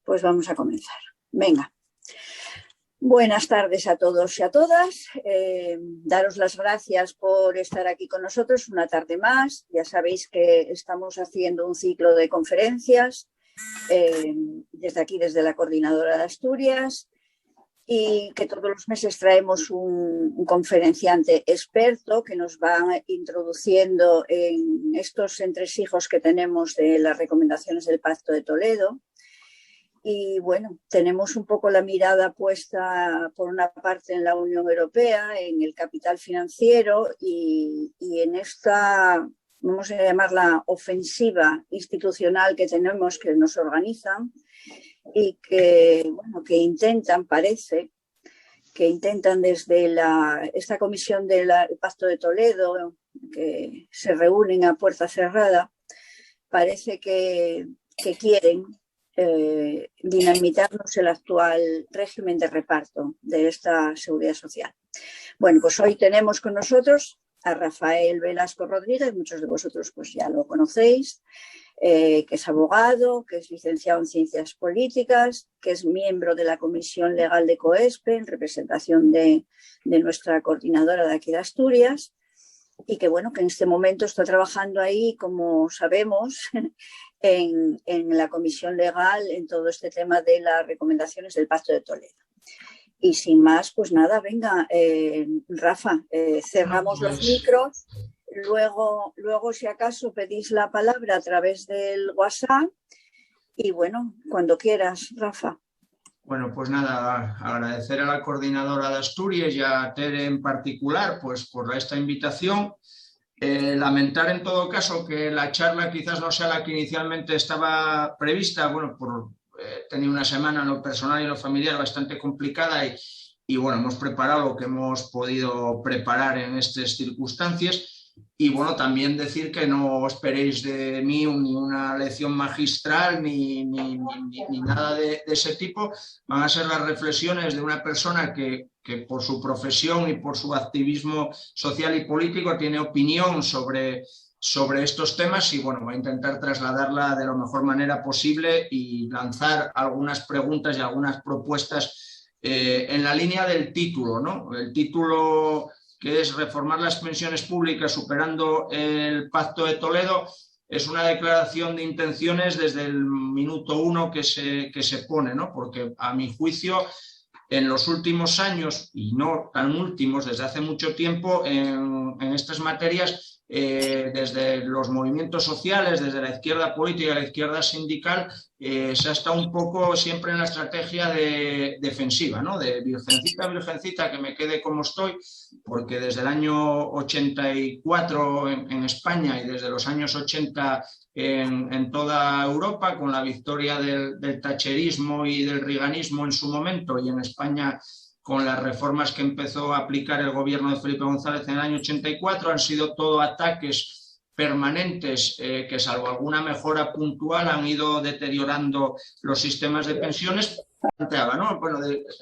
Pues vamos a comenzar. Venga. Buenas tardes a todos y a todas. Daros las gracias por estar aquí con nosotros una tarde más. Ya sabéis que estamos haciendo un ciclo de conferencias desde aquí, desde la Coordinadora de Asturias, y que todos los meses traemos un conferenciante experto que nos va introduciendo en estos entresijos que tenemos de las recomendaciones del Pacto de Toledo. Y bueno, tenemos un poco la mirada puesta por una parte en la Unión Europea, en el capital financiero y en esta, vamos a llamarla, ofensiva institucional que tenemos, que nos organizan y que, bueno, que intentan, parece, que intentan desde esta comisión del Pacto de Toledo, que se reúnen a puerta cerrada, parece que quieren dinamitarnos el actual régimen de reparto de esta seguridad social. Bueno, pues hoy tenemos con nosotros a Rafael Velasco Rodríguez, muchos de vosotros pues ya lo conocéis, que es abogado, que es licenciado en Ciencias Políticas, que es miembro de la Comisión Legal de COESPE en representación de nuestra coordinadora de aquí de Asturias, y que bueno, que en este momento está trabajando ahí, como sabemos, en la Comisión Legal en todo este tema de las recomendaciones del Pacto de Toledo. Y sin más, pues nada, venga, Rafa, cerramos los micros, luego si acaso pedís la palabra a través del WhatsApp y bueno, cuando quieras, Rafa. Bueno, pues nada, agradecer a la Coordinadora de Asturias y a Tere en particular pues por esta invitación. Lamentar en todo caso que la charla quizás no sea la que inicialmente estaba prevista, bueno, tenía una semana en lo personal y en lo familiar bastante complicada y bueno, hemos preparado lo que hemos podido preparar en estas circunstancias. Y bueno, también decir que no esperéis de mí ni una lección magistral ni nada de ese tipo. Van a ser las reflexiones de una persona que por su profesión y por su activismo social y político tiene opinión sobre estos temas y bueno, voy a intentar trasladarla de la mejor manera posible y lanzar algunas preguntas y algunas propuestas en la línea del título, ¿no? El título, que es reformar las pensiones públicas superando el Pacto de Toledo, es una declaración de intenciones desde el minuto uno que se pone, ¿no? Porque a mi juicio, en los últimos años, y no tan últimos, desde hace mucho tiempo, en estas materias, desde los movimientos sociales, desde la izquierda política y la izquierda sindical, se ha estado un poco siempre en la estrategia defensiva, ¿no? De virgencita, que me quede como estoy, porque desde el año 84 en España y desde los años 80 en toda Europa, con la victoria del thatcherismo y del reaganismo en su momento, y en España con las reformas que empezó a aplicar el gobierno de Felipe González en el año 84, han sido todo ataques permanentes que, salvo alguna mejora puntual, han ido deteriorando los sistemas de pensiones. Planteaba, ¿no? Bueno,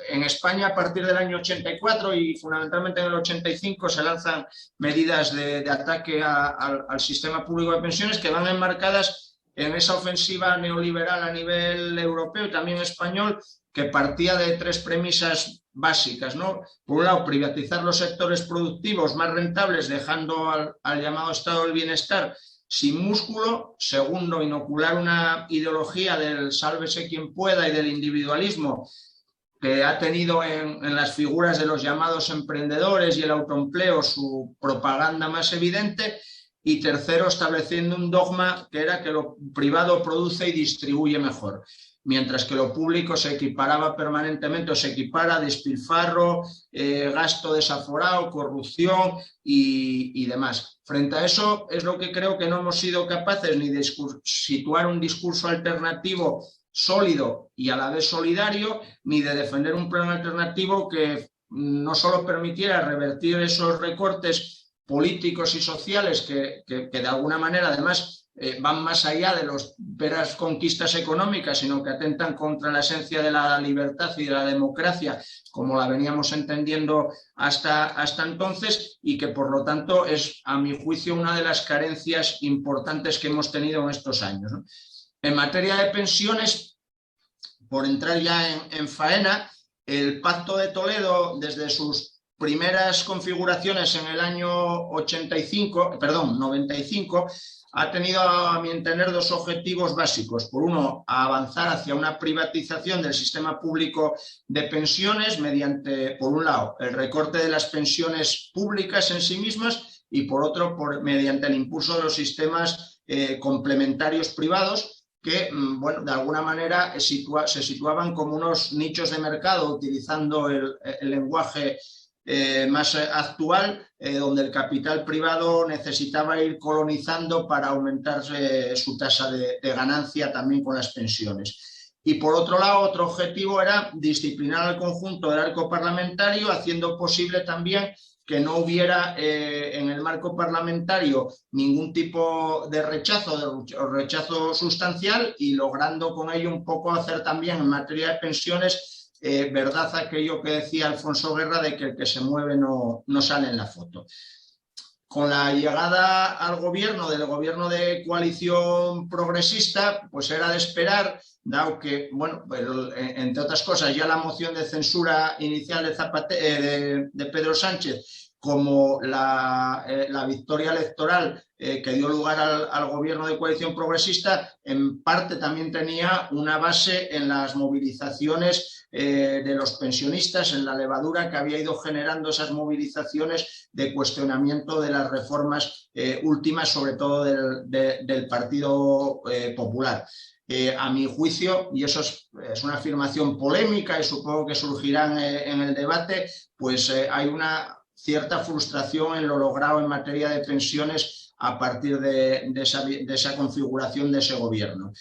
en España a partir del año 84 y fundamentalmente en el 85 se lanzan medidas de ataque al sistema público de pensiones que van enmarcadas en esa ofensiva neoliberal a nivel europeo y también español, que partía de tres premisas básicas, ¿no? Por un lado, privatizar los sectores productivos más rentables, dejando al llamado estado del bienestar sin músculo. Segundo, inocular una ideología del sálvese quien pueda y del individualismo que ha tenido en las figuras de los llamados emprendedores y el autoempleo su propaganda más evidente. Y tercero, estableciendo un dogma que era que lo privado produce y distribuye mejor, mientras que lo público se equiparaba permanentemente o se equipara a despilfarro, gasto desaforado, corrupción y demás. Frente a eso es lo que creo que no hemos sido capaces ni de situar un discurso alternativo sólido y a la vez solidario, ni de defender un plan alternativo que no solo permitiera revertir esos recortes políticos y sociales que de alguna manera además van más allá de las veras conquistas económicas, sino que atentan contra la esencia de la libertad y de la democracia como la veníamos entendiendo hasta entonces, y que por lo tanto es, a mi juicio, una de las carencias importantes que hemos tenido en estos años, ¿no? En materia de pensiones, por entrar ya en faena, el Pacto de Toledo, desde sus primeras configuraciones en el año 95, ha tenido, a mi entender, dos objetivos básicos. Por uno, avanzar hacia una privatización del sistema público de pensiones mediante, por un lado, el recorte de las pensiones públicas en sí mismas y, por otro, mediante el impulso de los sistemas complementarios privados que, bueno, de alguna manera se situaban como unos nichos de mercado, utilizando el lenguaje más actual, donde el capital privado necesitaba ir colonizando para aumentar su tasa de ganancia también con las pensiones. Y por otro lado, otro objetivo era disciplinar al conjunto del arco parlamentario, haciendo posible también que no hubiera en el marco parlamentario ningún tipo de rechazo sustancial, y logrando con ello un poco hacer también en materia de pensiones verdad aquello que decía Alfonso Guerra de que el que se mueve no sale en la foto. Con la llegada al gobierno, del gobierno de coalición progresista, pues era de esperar, dado que, bueno, entre otras cosas, ya la moción de censura inicial de Pedro Sánchez, como la victoria electoral que dio lugar al gobierno de coalición progresista, en parte también tenía una base en las movilizaciones de los pensionistas, en la levadura que había ido generando esas movilizaciones de cuestionamiento de las reformas últimas, sobre todo del Partido Popular. A mi juicio, y eso es una afirmación polémica y supongo que surgirán en el debate, pues hay una cierta frustración en lo logrado en materia de pensiones a partir de esa configuración de ese gobierno.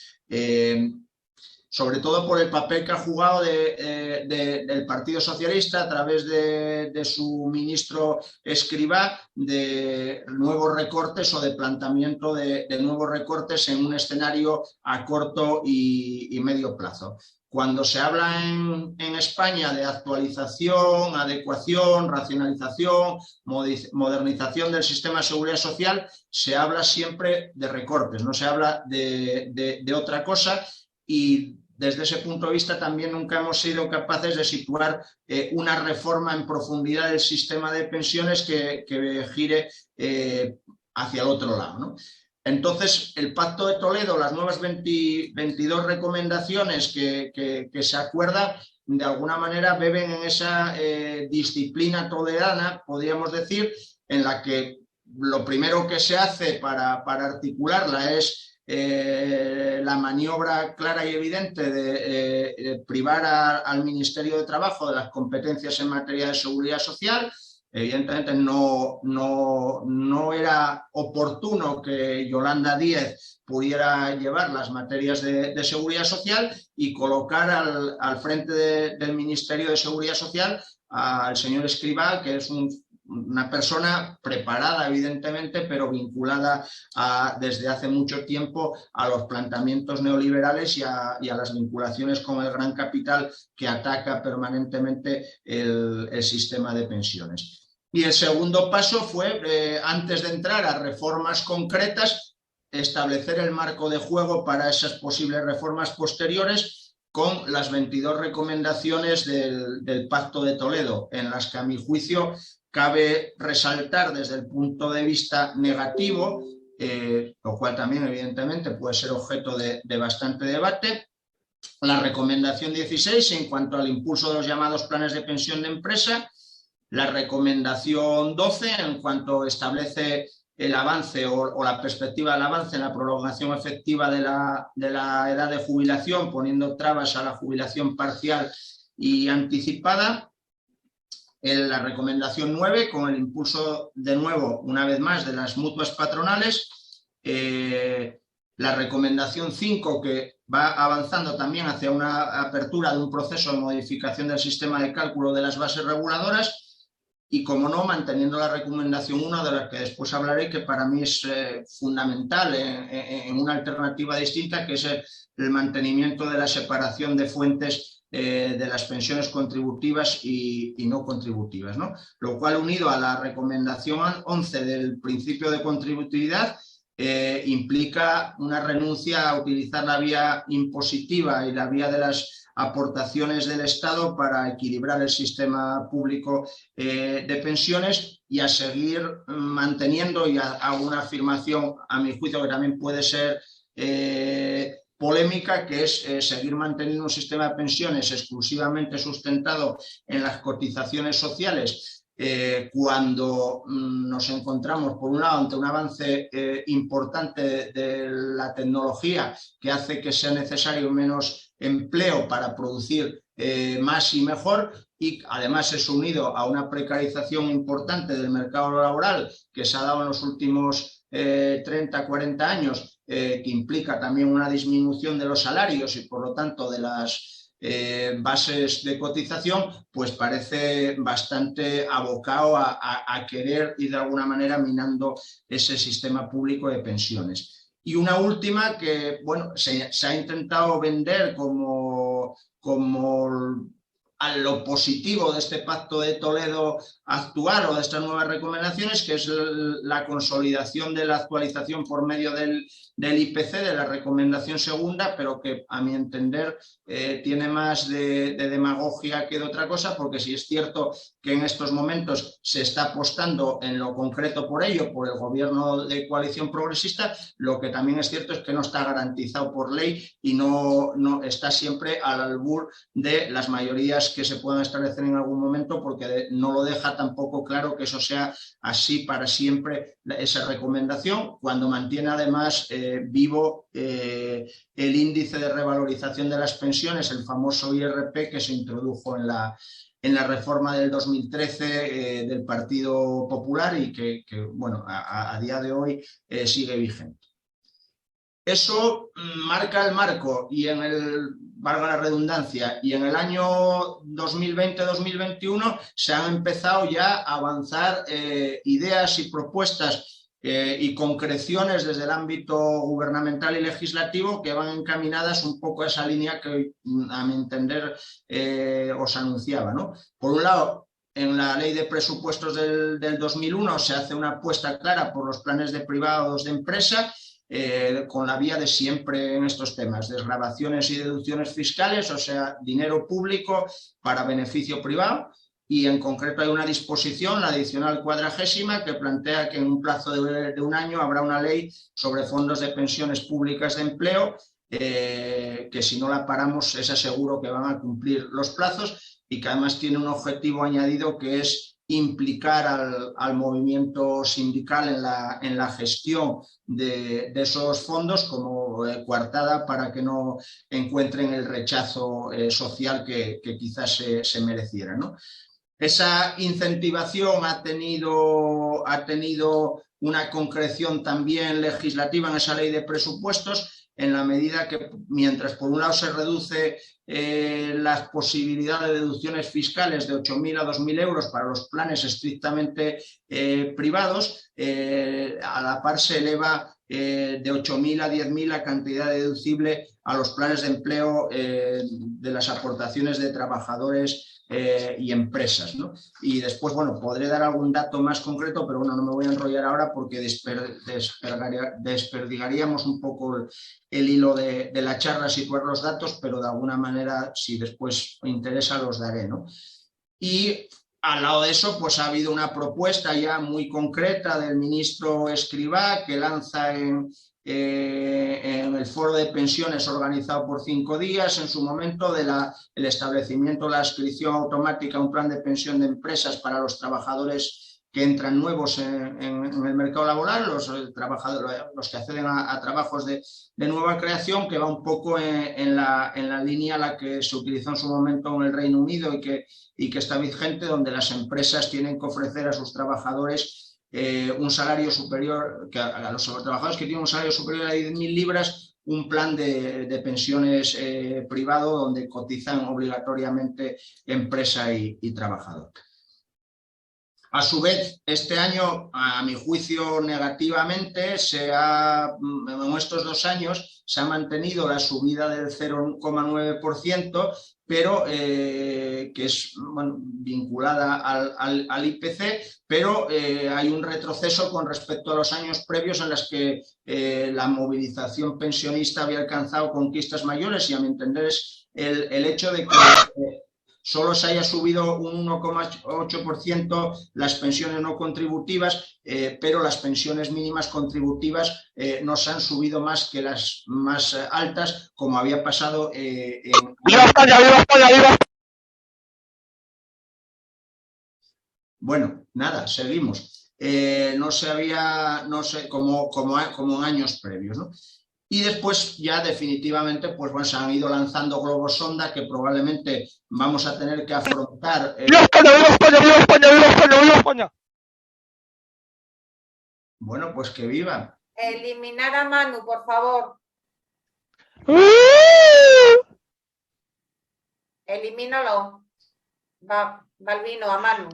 Sobre todo por el papel que ha jugado del Partido Socialista a través de su ministro Escrivá, de nuevos recortes o de planteamiento de nuevos recortes en un escenario a corto y medio plazo. Cuando se habla en España de actualización, adecuación, racionalización, modernización del sistema de seguridad social, se habla siempre de recortes, no se habla de otra cosa, y desde ese punto de vista también nunca hemos sido capaces de situar una reforma en profundidad del sistema de pensiones que gire hacia el otro lado, ¿no? Entonces, el Pacto de Toledo, las nuevas 22 recomendaciones que se acuerdan, de alguna manera beben en esa disciplina toledana, podríamos decir, en la que lo primero que se hace para articularla es la maniobra clara y evidente de privar al Ministerio de Trabajo de las competencias en materia de seguridad social. Evidentemente no era oportuno que Yolanda Díez pudiera llevar las materias de seguridad social y colocar al frente del Ministerio de Seguridad Social al señor Escrivá, que es una persona preparada, evidentemente, pero vinculada desde hace mucho tiempo a los planteamientos neoliberales y a las vinculaciones con el gran capital que ataca permanentemente el sistema de pensiones. Y el segundo paso fue, antes de entrar a reformas concretas, establecer el marco de juego para esas posibles reformas posteriores con las 22 recomendaciones del Pacto de Toledo, en las que, a mi juicio, cabe resaltar desde el punto de vista negativo, lo cual también evidentemente puede ser objeto de bastante debate, la recomendación 16 en cuanto al impulso de los llamados planes de pensión de empresa, la recomendación 12 en cuanto establece el avance o la perspectiva del avance en la prolongación efectiva de la edad de jubilación, poniendo trabas a la jubilación parcial y anticipada. La recomendación 9 con el impulso, de nuevo, una vez más, de las mutuas patronales. La recomendación 5 que va avanzando también hacia una apertura de un proceso de modificación del sistema de cálculo de las bases reguladoras. Y, como no, manteniendo la recomendación 1, de la que después hablaré, que para mí es fundamental en una alternativa distinta, que es el mantenimiento de la separación de fuentes de las pensiones contributivas y no contributivas, ¿no? Lo cual, unido a la recomendación 11 del principio de contributividad, implica una renuncia a utilizar la vía impositiva y la vía de las aportaciones del Estado para equilibrar el sistema público de pensiones y a seguir manteniendo, y hago una afirmación a mi juicio que también puede ser polémica, que es seguir manteniendo un sistema de pensiones exclusivamente sustentado en las cotizaciones sociales, cuando nos encontramos, por un lado, ante un avance importante de la tecnología que hace que sea necesario menos empleo para producir más y mejor, y además es unido a una precarización importante del mercado laboral que se ha dado en los últimos 30, 40 años, que implica también una disminución de los salarios y por lo tanto de las bases de cotización, pues parece bastante abocado a querer ir de alguna manera minando ese sistema público de pensiones. Y una última que, bueno, se ha intentado vender como a lo positivo de este Pacto de Toledo actual o de estas nuevas recomendaciones, que es la consolidación de la actualización por medio del IPC, de la recomendación segunda, pero que a mi entender tiene más de demagogia que de otra cosa, porque sí es cierto que en estos momentos se está apostando en lo concreto por ello, por el gobierno de coalición progresista, lo que también es cierto es que no está garantizado por ley y no está siempre al albur de las mayorías que se puedan establecer en algún momento, porque no lo deja tampoco claro que eso sea así para siempre, esa recomendación, cuando mantiene además vivo el índice de revalorización de las pensiones, el famoso IRP que se introdujo en la reforma del 2013 del Partido Popular y que bueno, a día de hoy sigue vigente. Eso marca el marco y valga la redundancia, y en el año 2020-2021 se han empezado ya a avanzar ideas y propuestas y concreciones desde el ámbito gubernamental y legislativo que van encaminadas un poco a esa línea que a mi entender os anunciaba, ¿no? Por un lado, en la ley de presupuestos del 2001 se hace una apuesta clara por los planes de privados de empresa, con la vía de siempre en estos temas, desgravaciones y deducciones fiscales, o sea, dinero público para beneficio privado, y en concreto hay una disposición, la adicional 40ª, que plantea que en un plazo de un año habrá una ley sobre fondos de pensiones públicas de empleo, que si no la paramos es aseguro que van a cumplir los plazos, y que además tiene un objetivo añadido que es implicar al movimiento sindical en la gestión de esos fondos como coartada para que no encuentren el rechazo social que quizás se mereciera, ¿no? Esa incentivación ha tenido una concreción también legislativa en esa ley de presupuestos, en la medida que, mientras por un lado se reduce las posibilidades de deducciones fiscales de 8.000 a 2.000 euros para los planes estrictamente privados, a la par se eleva de 8.000 a 10.000 la cantidad deducible a los planes de empleo de las aportaciones de trabajadores y empresas, ¿no? Y después, bueno, podré dar algún dato más concreto, pero bueno, no me voy a enrollar ahora porque desperdigaríamos un poco el hilo de la charla, situar los datos, pero de alguna manera, si después me interesa, los daré, ¿no? Y al lado de eso, pues ha habido una propuesta ya muy concreta del ministro Escrivá, que lanza en el foro de pensiones organizado por 5 días, en su momento, el establecimiento de la adscripción automática a un plan de pensión de empresas para los trabajadores que entran nuevos en el mercado laboral, los que acceden a trabajos de nueva creación, que va un poco en la línea a la que se utilizó en su momento en el Reino Unido y que está vigente, donde las empresas tienen que ofrecer a sus trabajadores un salario superior, a los trabajadores que tienen un salario superior a 10.000 libras, un plan de pensiones privado donde cotizan obligatoriamente empresa y trabajador. A su vez, este año, a mi juicio, negativamente, en estos 2 años se ha mantenido la subida del 0,9%, pero que es vinculada al IPC, pero hay un retroceso con respecto a los años previos en los que la movilización pensionista había alcanzado conquistas mayores, y a mi entender es el hecho de que solo se haya subido un 1,8% las pensiones no contributivas, pero las pensiones mínimas contributivas no se han subido más que las más altas, como había pasado en... ¡Viva España, viva España, viva España! Bueno, nada, seguimos. No sé, como en años previos, ¿no? Y después ya definitivamente pues bueno, se han ido lanzando globos sonda que probablemente vamos a tener que afrontar. ¡Viva España, viva España, viva España, viva España, viva España! Bueno, pues que viva. Eliminar a Manu, por favor. Elimínalo. Balbino, a Manu.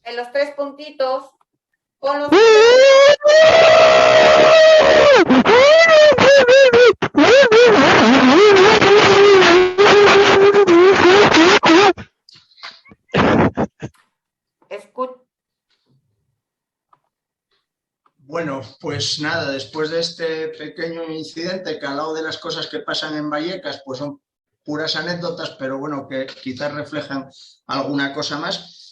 En los 3 puntitos, con los... Bueno, pues nada, después de este pequeño incidente que al lado de las cosas que pasan en Vallecas, pues son puras anécdotas, pero bueno, que quizás reflejan alguna cosa más.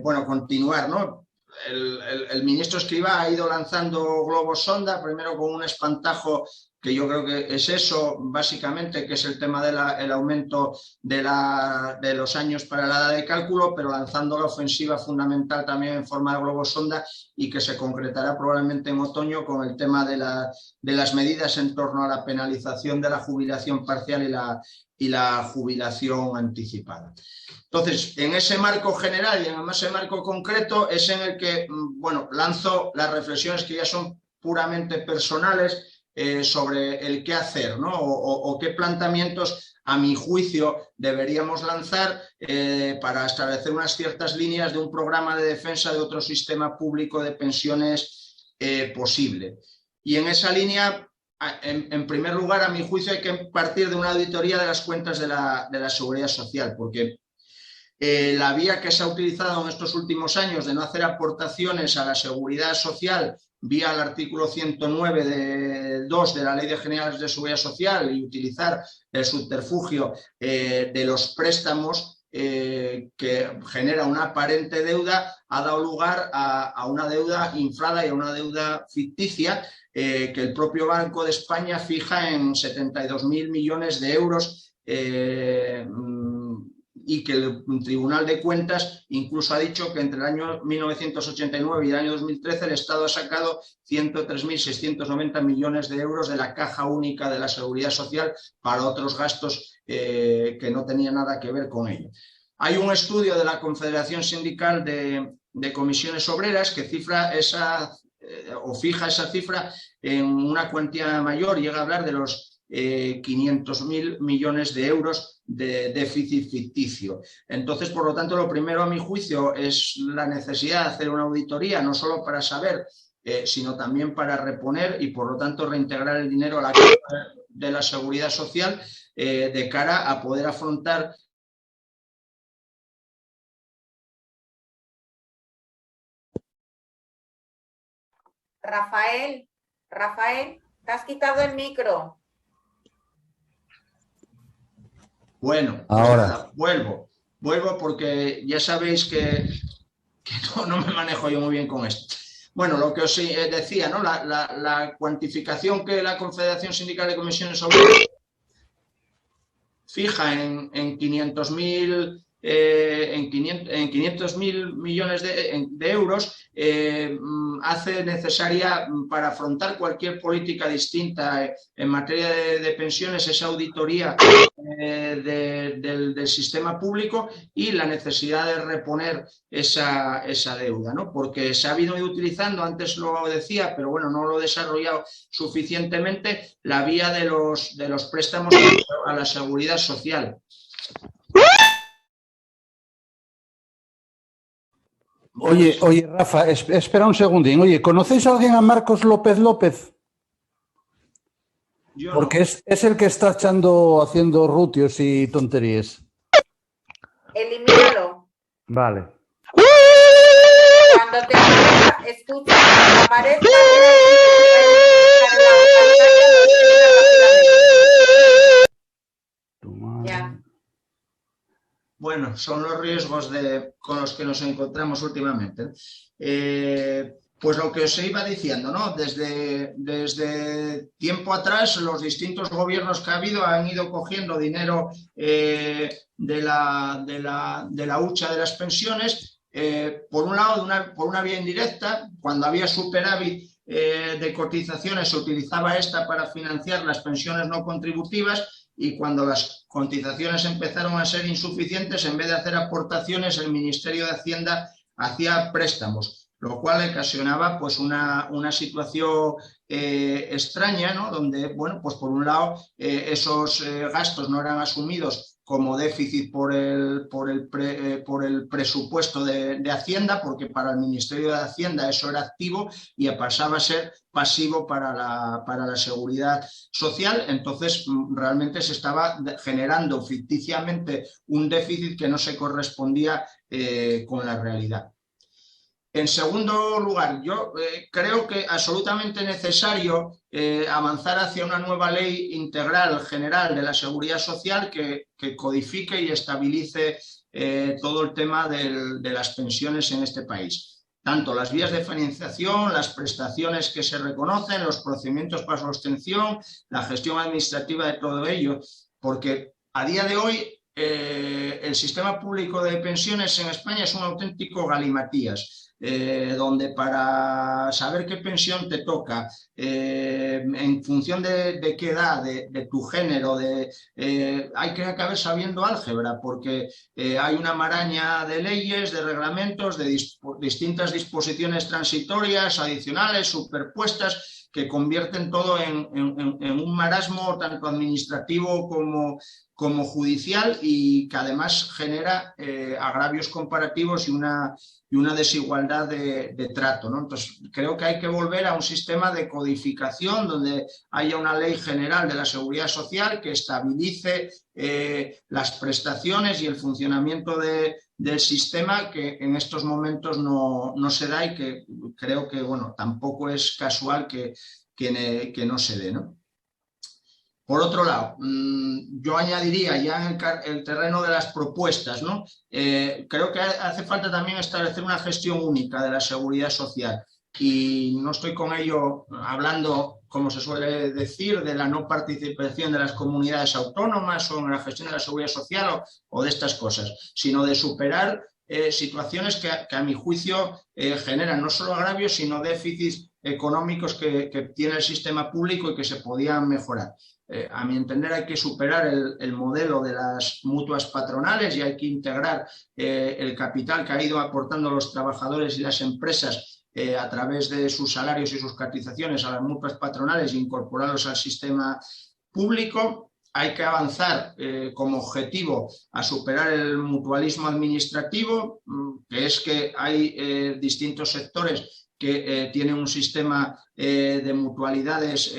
Bueno, continuar, ¿no? El ministro Escrivá ha ido lanzando globos sonda, primero con un espantajo que yo creo que es eso, básicamente, que es el tema del aumento de los años para la edad de cálculo, pero lanzando la ofensiva fundamental también en forma de globos sonda, y que se concretará probablemente en otoño con el tema de las medidas en torno a la penalización de la jubilación parcial y la jubilación anticipada. Entonces, en ese marco general y en ese marco concreto es en el que, bueno, lanzo las reflexiones que ya son puramente personales sobre el qué hacer, ¿no? O qué planteamientos, a mi juicio, deberíamos lanzar para establecer unas ciertas líneas de un programa de defensa de otro sistema público de pensiones posible. Y en esa línea, en primer lugar, a mi juicio, hay que partir de una auditoría de las cuentas de la Seguridad Social, porque la vía que se ha utilizado en estos últimos años de no hacer aportaciones a la Seguridad Social vía el artículo 109.2 de la Ley de Generales de Seguridad Social y utilizar el subterfugio de los préstamos que genera una aparente deuda, ha dado lugar a una deuda inflada y a una deuda ficticia que el propio Banco de España fija en 72.000 millones de euros y que el Tribunal de Cuentas incluso ha dicho que entre el año 1989 y el año 2013 el Estado ha sacado 103.690 millones de euros de la caja única de la Seguridad Social para otros gastos que no tenían nada que ver con ello. Hay un estudio de la Confederación Sindical de Comisiones Obreras que cifra fija esa cifra en una cuantía mayor, llega a hablar de los 500.000 millones de euros de déficit ficticio. Entonces, por lo tanto, lo primero a mi juicio es la necesidad de hacer una auditoría, no solo para saber, sino también para reponer y, por lo tanto, reintegrar el dinero a la caja de la Seguridad Social de cara a poder afrontar Rafael, te has quitado el micro. Bueno, ahora vuelvo porque ya sabéis que no me manejo yo muy bien con esto. Bueno, lo que os decía, ¿no? La cuantificación que la Confederación Sindical de Comisiones Obreras fija en 500.000 en 500.000 millones de euros, hace necesaria para afrontar cualquier política distinta en materia de pensiones esa auditoría del sistema público y la necesidad de reponer esa deuda, ¿no? Porque se ha ido utilizando, antes lo decía, pero bueno, no lo he desarrollado suficientemente, la vía de los préstamos a la seguridad social. Oye, Rafa, espera un segundín. Oye, ¿conocéis a alguien a Marcos López López? Yo Porque no. es el que está haciendo rutios y tonterías. Elimínalo. Vale. Cuando te escucha, aparezca ya. Bueno, son los riesgos con los que nos encontramos últimamente. Pues lo que os iba diciendo, ¿no? Desde tiempo atrás, los distintos gobiernos que ha habido han ido cogiendo dinero de la hucha de las pensiones, por un lado, por una vía indirecta. Cuando había superávit de cotizaciones, se utilizaba esta para financiar las pensiones no contributivas. Y cuando las cotizaciones empezaron a ser insuficientes, en vez de hacer aportaciones, el Ministerio de Hacienda hacía préstamos, lo cual ocasionaba pues una situación extraña, ¿no? Donde, bueno, pues por un lado esos gastos no eran asumidos como déficit por el presupuesto de Hacienda, porque para el Ministerio de Hacienda eso era activo y pasaba a ser pasivo para la seguridad social. Entonces realmente se estaba generando ficticiamente un déficit que no se correspondía con la realidad. En segundo lugar, yo creo que es absolutamente necesario avanzar hacia una nueva ley integral general de la seguridad social que codifique y estabilice todo el tema de las pensiones en este país. Tanto las vías de financiación, las prestaciones que se reconocen, los procedimientos para su obtención, la gestión administrativa de todo ello, porque a día de hoy el sistema público de pensiones en España es un auténtico galimatías. Donde para saber qué pensión te toca, en función de qué edad, de tu género, hay que acabar sabiendo álgebra, porque hay una maraña de leyes, de reglamentos, de distintas disposiciones transitorias, adicionales, superpuestas, que convierten todo en un marasmo tanto administrativo como judicial, y que además genera agravios comparativos y una desigualdad de trato, ¿no? Entonces, creo que hay que volver a un sistema de codificación donde haya una ley general de la seguridad social que estabilice las prestaciones y el funcionamiento del sistema, que en estos momentos no se da, y que creo que, bueno, tampoco es casual que no se dé, ¿no? Por otro lado, yo añadiría ya en el terreno de las propuestas, ¿no? Creo que hace falta también establecer una gestión única de la seguridad social, y no estoy con ello hablando, como se suele decir, de la no participación de las comunidades autónomas o en la gestión de la seguridad social o de estas cosas, sino de superar situaciones que a mi juicio generan no solo agravios, sino déficits económicos que tiene el sistema público y que se podían mejorar. A mi entender, hay que superar el modelo de las mutuas patronales y hay que integrar el capital que ha ido aportando los trabajadores y las empresas a través de sus salarios y sus cotizaciones a las mutuas patronales e incorporarlos al sistema público. Hay que avanzar como objetivo a superar el mutualismo administrativo, que es que hay distintos sectores que tienen un sistema de mutualidades,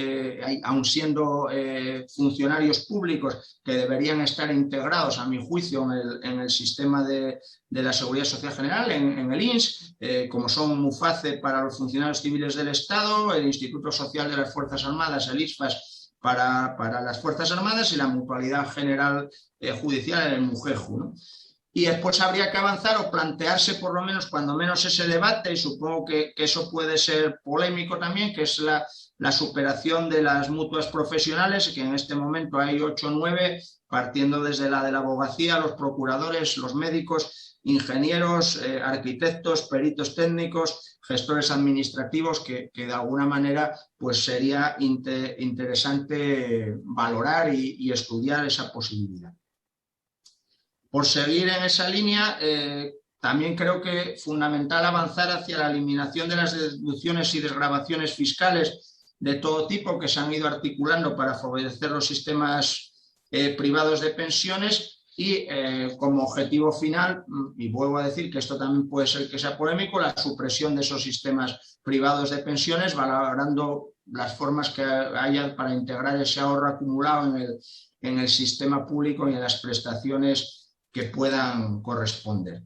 aun siendo funcionarios públicos, que deberían estar integrados, a mi juicio, en el sistema de la Seguridad Social General, en el INS, como son MUFACE para los funcionarios civiles del Estado, el Instituto Social de las Fuerzas Armadas, el ISFAS, para las Fuerzas Armadas, y la Mutualidad General Judicial, el MUGEJU, ¿no? Y después habría que avanzar o plantearse por lo menos, cuando menos, ese debate, y supongo que eso puede ser polémico también, que es la superación de las mutuas profesionales, que en este momento hay 8 o 9, partiendo desde la de la abogacía, los procuradores, los médicos, ingenieros, arquitectos, peritos técnicos, gestores administrativos, que de alguna manera pues sería interesante valorar y estudiar esa posibilidad. Por seguir en esa línea, también creo que es fundamental avanzar hacia la eliminación de las deducciones y desgravaciones fiscales de todo tipo que se han ido articulando para favorecer los sistemas privados de pensiones y como objetivo final, y vuelvo a decir que esto también puede ser que sea polémico, la supresión de esos sistemas privados de pensiones, valorando las formas que haya para integrar ese ahorro acumulado en el sistema público y en las prestaciones que puedan corresponder.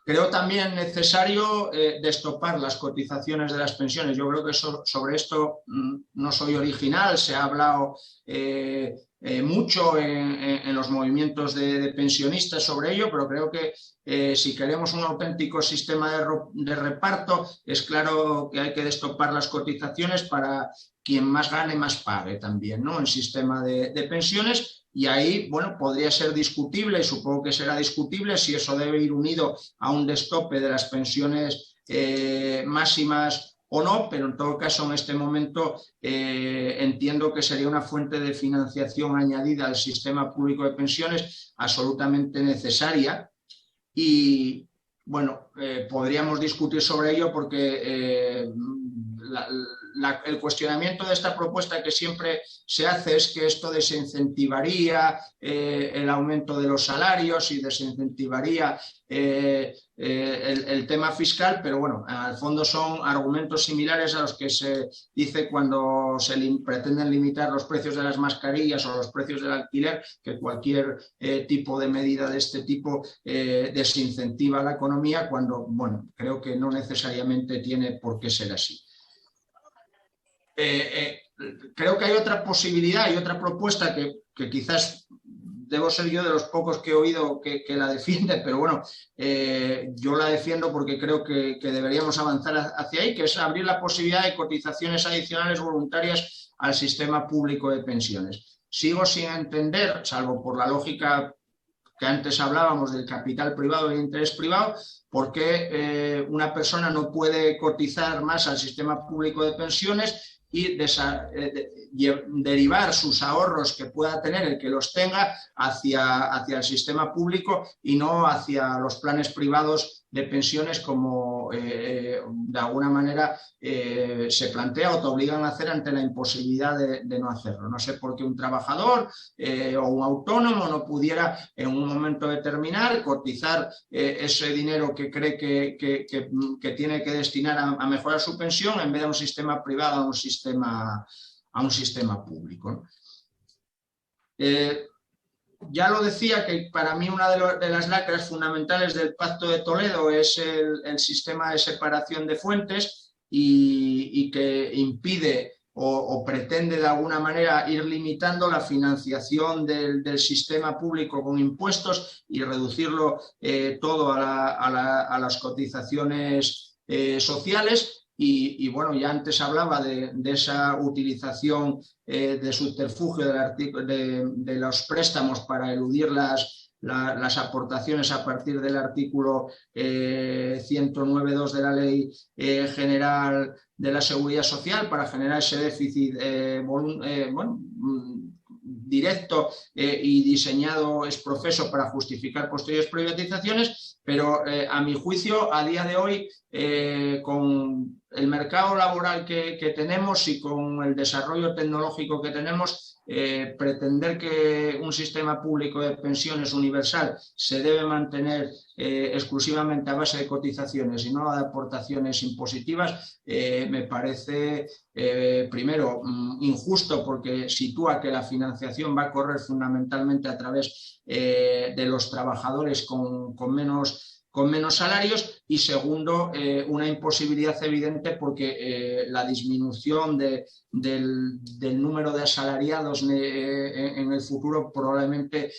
Creo también necesario destopar las cotizaciones de las pensiones. Yo creo que sobre esto no soy original, se ha hablado mucho en los movimientos de pensionistas sobre ello, pero creo que si queremos un auténtico sistema de reparto, es claro que hay que destopar las cotizaciones para quien más gane, más pague también, ¿no? El sistema de pensiones. Y ahí, bueno, podría ser discutible, y supongo que será discutible, si eso debe ir unido a un destope de las pensiones máximas o no, pero en todo caso en este momento entiendo que sería una fuente de financiación añadida al sistema público de pensiones absolutamente necesaria. Y bueno, podríamos discutir sobre ello porque el cuestionamiento de esta propuesta que siempre se hace es que esto desincentivaría el aumento de los salarios y desincentivaría el tema fiscal, pero bueno, al fondo son argumentos similares a los que se dice cuando se pretenden limitar los precios de las mascarillas o los precios del alquiler, que cualquier tipo de medida de este tipo desincentiva la economía, cuando, bueno, creo que no necesariamente tiene por qué ser así. Creo que hay otra posibilidad y otra propuesta que quizás debo ser yo de los pocos que he oído que la defiende, pero bueno, yo la defiendo porque creo que deberíamos avanzar hacia ahí, que es abrir la posibilidad de cotizaciones adicionales voluntarias al sistema público de pensiones. Sigo sin entender, salvo por la lógica que antes hablábamos del capital privado y el interés privado, por qué una persona no puede cotizar más al sistema público de pensiones y derivar sus ahorros que pueda tener, el que los tenga, hacia el sistema público y no hacia los planes privados de pensiones como de alguna manera se plantea o te obligan a hacer ante la imposibilidad de no hacerlo. No sé por qué un trabajador o un autónomo no pudiera en un momento determinado cotizar ese dinero que cree que tiene que destinar a mejorar su pensión en vez de a un sistema privado, a un sistema público, ¿no? Ya lo decía que para mí una de las lacras fundamentales del Pacto de Toledo es el sistema de separación de fuentes y que impide o pretende de alguna manera ir limitando la financiación del sistema público con impuestos y reducirlo todo a las cotizaciones sociales. Y bueno, ya antes hablaba de esa utilización de subterfugio de los préstamos para eludir las aportaciones a partir del artículo 109.2 de la Ley General de la Seguridad Social para generar ese déficit directo y diseñado ex professo para justificar posteriores privatizaciones, pero a mi juicio, a día de hoy, con el mercado laboral que tenemos y con el desarrollo tecnológico que tenemos, pretender que un sistema público de pensiones universal se debe mantener exclusivamente a base de cotizaciones y no de aportaciones impositivas, me parece primero injusto porque sitúa que la financiación va a correr fundamentalmente a través de los trabajadores con menos menos salarios, y segundo, una imposibilidad evidente porque la disminución del número de asalariados en el futuro probablemente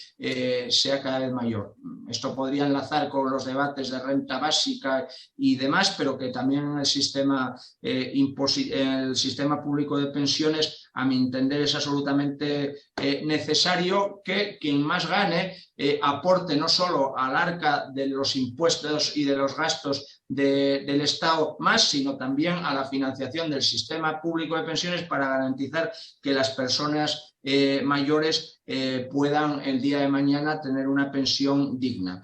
sea cada vez mayor. Esto podría enlazar con los debates de renta básica y demás, pero que también el sistema público de pensiones, a mi entender, es absolutamente necesario que quien más gane aporte no solo al arca de los impuestos y de los gastos del Estado más, sino también a la financiación del sistema público de pensiones para garantizar que las personas mayores puedan el día de mañana tener una pensión digna.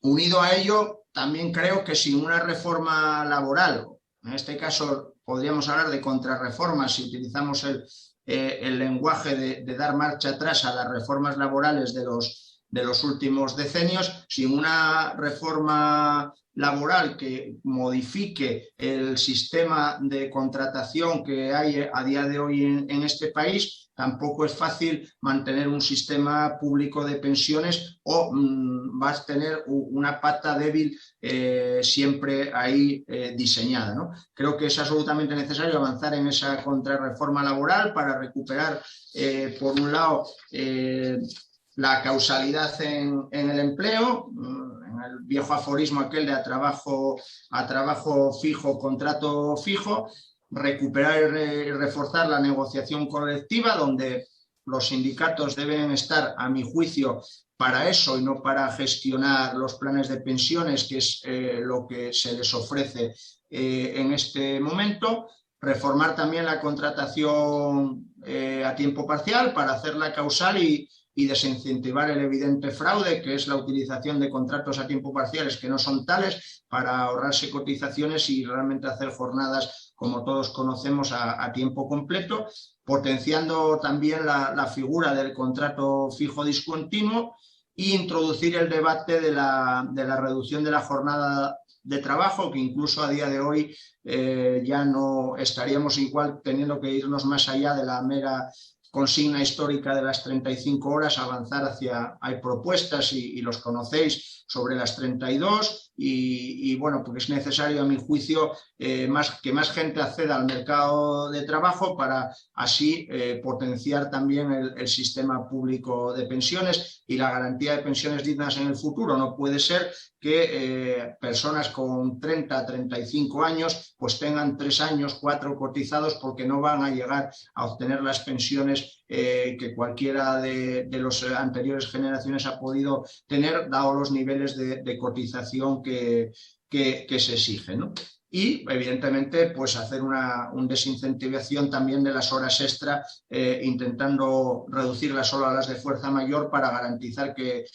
Unido a ello, también creo que sin una reforma laboral, en este caso podríamos hablar de contrarreformas si utilizamos el lenguaje de dar marcha atrás a las reformas laborales de los últimos decenios, sin una reforma laboral que modifique el sistema de contratación que hay a día de hoy en este país, tampoco es fácil mantener un sistema público de pensiones o vas a tener una pata débil siempre ahí diseñada, ¿no? Creo que es absolutamente necesario avanzar en esa contrarreforma laboral para recuperar, por un lado, la causalidad en el empleo, en el viejo aforismo aquel de a trabajo fijo, contrato fijo, recuperar y reforzar la negociación colectiva, donde los sindicatos deben estar, a mi juicio, para eso y no para gestionar los planes de pensiones, que es lo que se les ofrece en este momento. Reformar también la contratación a tiempo parcial para hacerla causal y desincentivar el evidente fraude, que es la utilización de contratos a tiempo parciales que no son tales, para ahorrarse cotizaciones y realmente hacer jornadas, como todos conocemos, a tiempo completo, potenciando también la figura del contrato fijo discontinuo e introducir el debate de la reducción de la jornada de trabajo, que incluso a día de hoy ya no estaríamos igual teniendo que irnos más allá de la mera consigna histórica de las 35 horas, avanzar hacia, hay propuestas y los conocéis, sobre las 32 y bueno, porque es necesario, a mi juicio, que más gente acceda al mercado de trabajo para así potenciar también el sistema público de pensiones y la garantía de pensiones dignas en el futuro. No puede ser que personas con 30, 35 años pues tengan 3 años, 4 cotizados porque no van a llegar a obtener las pensiones que cualquiera de las anteriores generaciones ha podido tener, dado los niveles de cotización que se exigen, ¿no? Y, evidentemente, pues hacer una desincentivación también de las horas extra, intentando reducirlas solo a las de fuerza mayor para garantizar que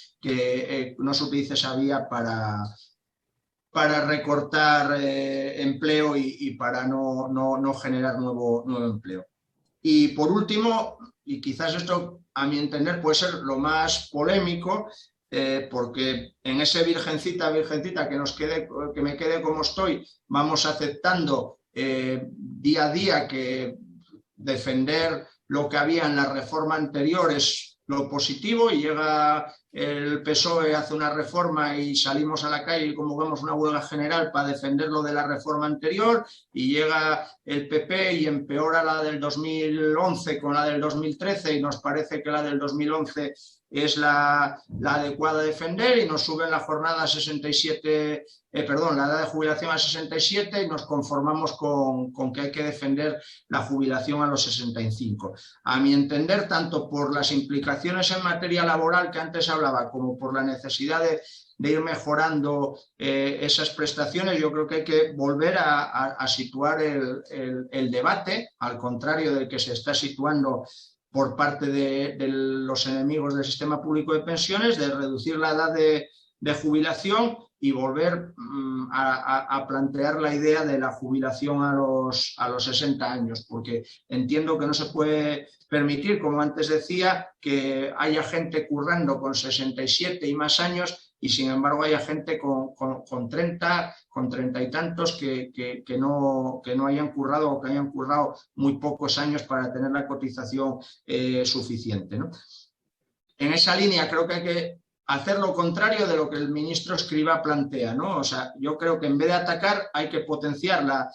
no se utilice esa vía para recortar empleo y para no generar nuevo empleo. Y, por último, y quizás esto, a mi entender, puede ser lo más polémico, porque en ese virgencita que me quede como estoy, vamos aceptando día a día que defender lo que había en la reforma anterior es lo positivo, y llega el PSOE, hace una reforma y salimos a la calle y convocamos una huelga general para defender lo de la reforma anterior, y llega el PP y empeora la del 2011 con la del 2013 y nos parece que la del 2011 es la adecuada a defender, y nos suben la jornada a 67, la edad de jubilación a 67, y nos conformamos con que hay que defender la jubilación a los 65. A mi entender, tanto por las implicaciones en materia laboral que antes hablaba, como por la necesidad de ir mejorando esas prestaciones, yo creo que hay que volver a situar el debate, al contrario del que se está situando por parte de los enemigos del sistema público de pensiones, de reducir la edad de jubilación y volver a plantear la idea de la jubilación a los 60 años, porque entiendo que no se puede permitir, como antes decía, que haya gente currando con 67 y más años y sin embargo haya gente con 30, con 30 y tantos que no hayan currado, o que hayan currado muy pocos años para tener la cotización suficiente, ¿no? En esa línea creo que hay que hacer lo contrario de lo que el ministro Escrivá plantea, ¿no? O sea, yo creo que en vez de atacar hay que potenciar la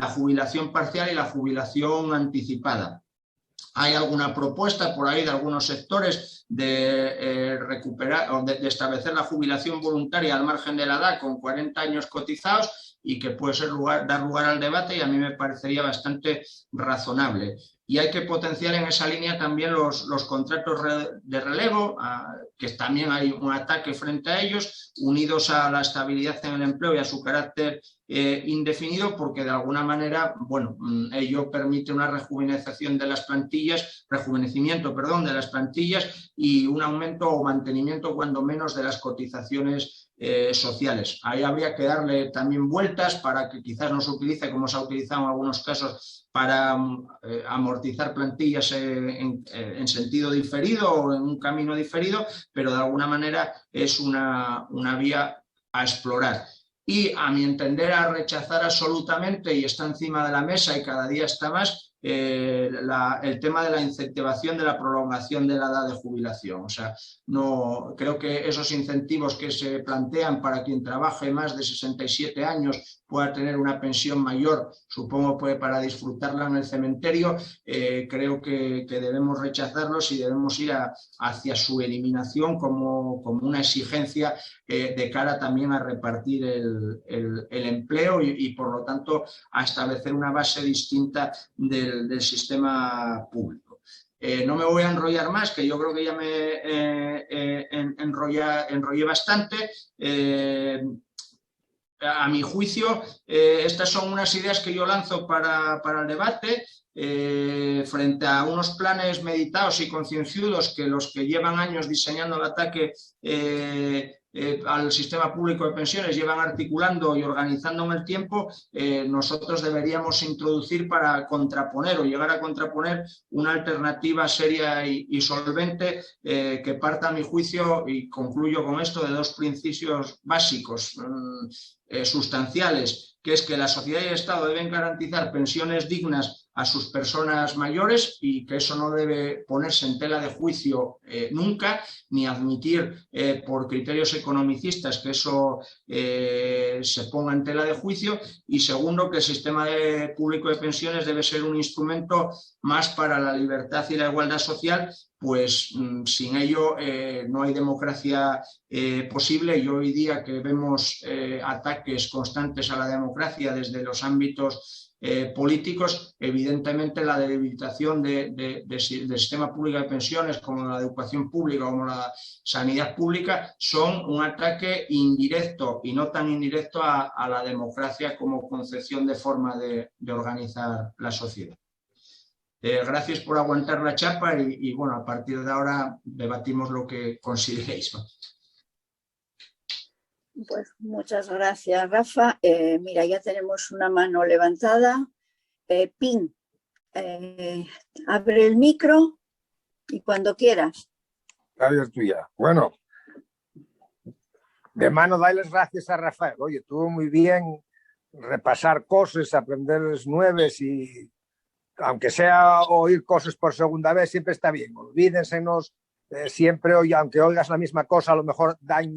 jubilación parcial y la jubilación anticipada. Hay alguna propuesta por ahí de algunos sectores de recuperar o de establecer la jubilación voluntaria al margen de la edad con 40 años cotizados y que puede dar lugar al debate, y a mí me parecería bastante razonable. Y hay que potenciar en esa línea también los contratos de relevo, que también hay un ataque frente a ellos, unidos a la estabilidad en el empleo y a su carácter indefinido, porque de alguna manera, bueno, ello permite una rejuvenecimiento de las plantillas y un aumento o mantenimiento, cuando menos, de las cotizaciones sociales. Ahí habría que darle también vueltas para que quizás no se utilice, como se ha utilizado en algunos casos, para amortizar plantillas en sentido diferido o en un camino diferido, pero de alguna manera es una vía a explorar. Y, a mi entender, a rechazar absolutamente, y está encima de la mesa y cada día está más, el tema de la incentivación de la prolongación de la edad de jubilación. O sea, no creo que esos incentivos que se plantean para quien trabaje más de 67 años pueda tener una pensión mayor, supongo que para disfrutarla en el cementerio, creo que debemos rechazarlos y debemos ir hacia su eliminación como una exigencia de cara también a repartir el empleo y por lo tanto a establecer una base distinta del sistema público. No me voy a enrollar más, que yo creo que ya me enrollé bastante. A mi juicio, estas son unas ideas que yo lanzo para el debate, frente a unos planes meditados y concienzudos que los que llevan años diseñando el ataque al sistema público de pensiones llevan articulando y organizando en el tiempo. Nosotros deberíamos introducir para contraponer o llegar a contraponer una alternativa seria y solvente, que parta, a mi juicio, y concluyo con esto, de dos principios básicos sustanciales, que es que la sociedad y el Estado deben garantizar pensiones dignas a sus personas mayores y que eso no debe ponerse en tela de juicio nunca, ni admitir por criterios economicistas que eso se ponga en tela de juicio. Y segundo, que el sistema público de pensiones debe ser un instrumento más para la libertad y la igualdad social, pues sin ello no hay democracia posible. Y hoy día que vemos ataques constantes a la democracia desde los ámbitos políticos, evidentemente la debilitación del sistema público de pensiones, como la educación pública, como la sanidad pública, son un ataque indirecto y no tan indirecto a la democracia como concepción de forma de organizar la sociedad. Gracias por aguantar la chapa y bueno, a partir de ahora debatimos lo que consideréis, ¿no? Pues muchas gracias, Rafa. Mira, ya tenemos una mano levantada. Pin, abre el micro y cuando quieras. Gracias tuya. Bueno, de mano, darles gracias a Rafael. Oye, estuvo muy bien repasar cosas, aprenderles nuevas y aunque sea oír cosas por segunda vez, siempre está bien. Olvídensenos siempre, aunque oigas la misma cosa, a lo mejor dan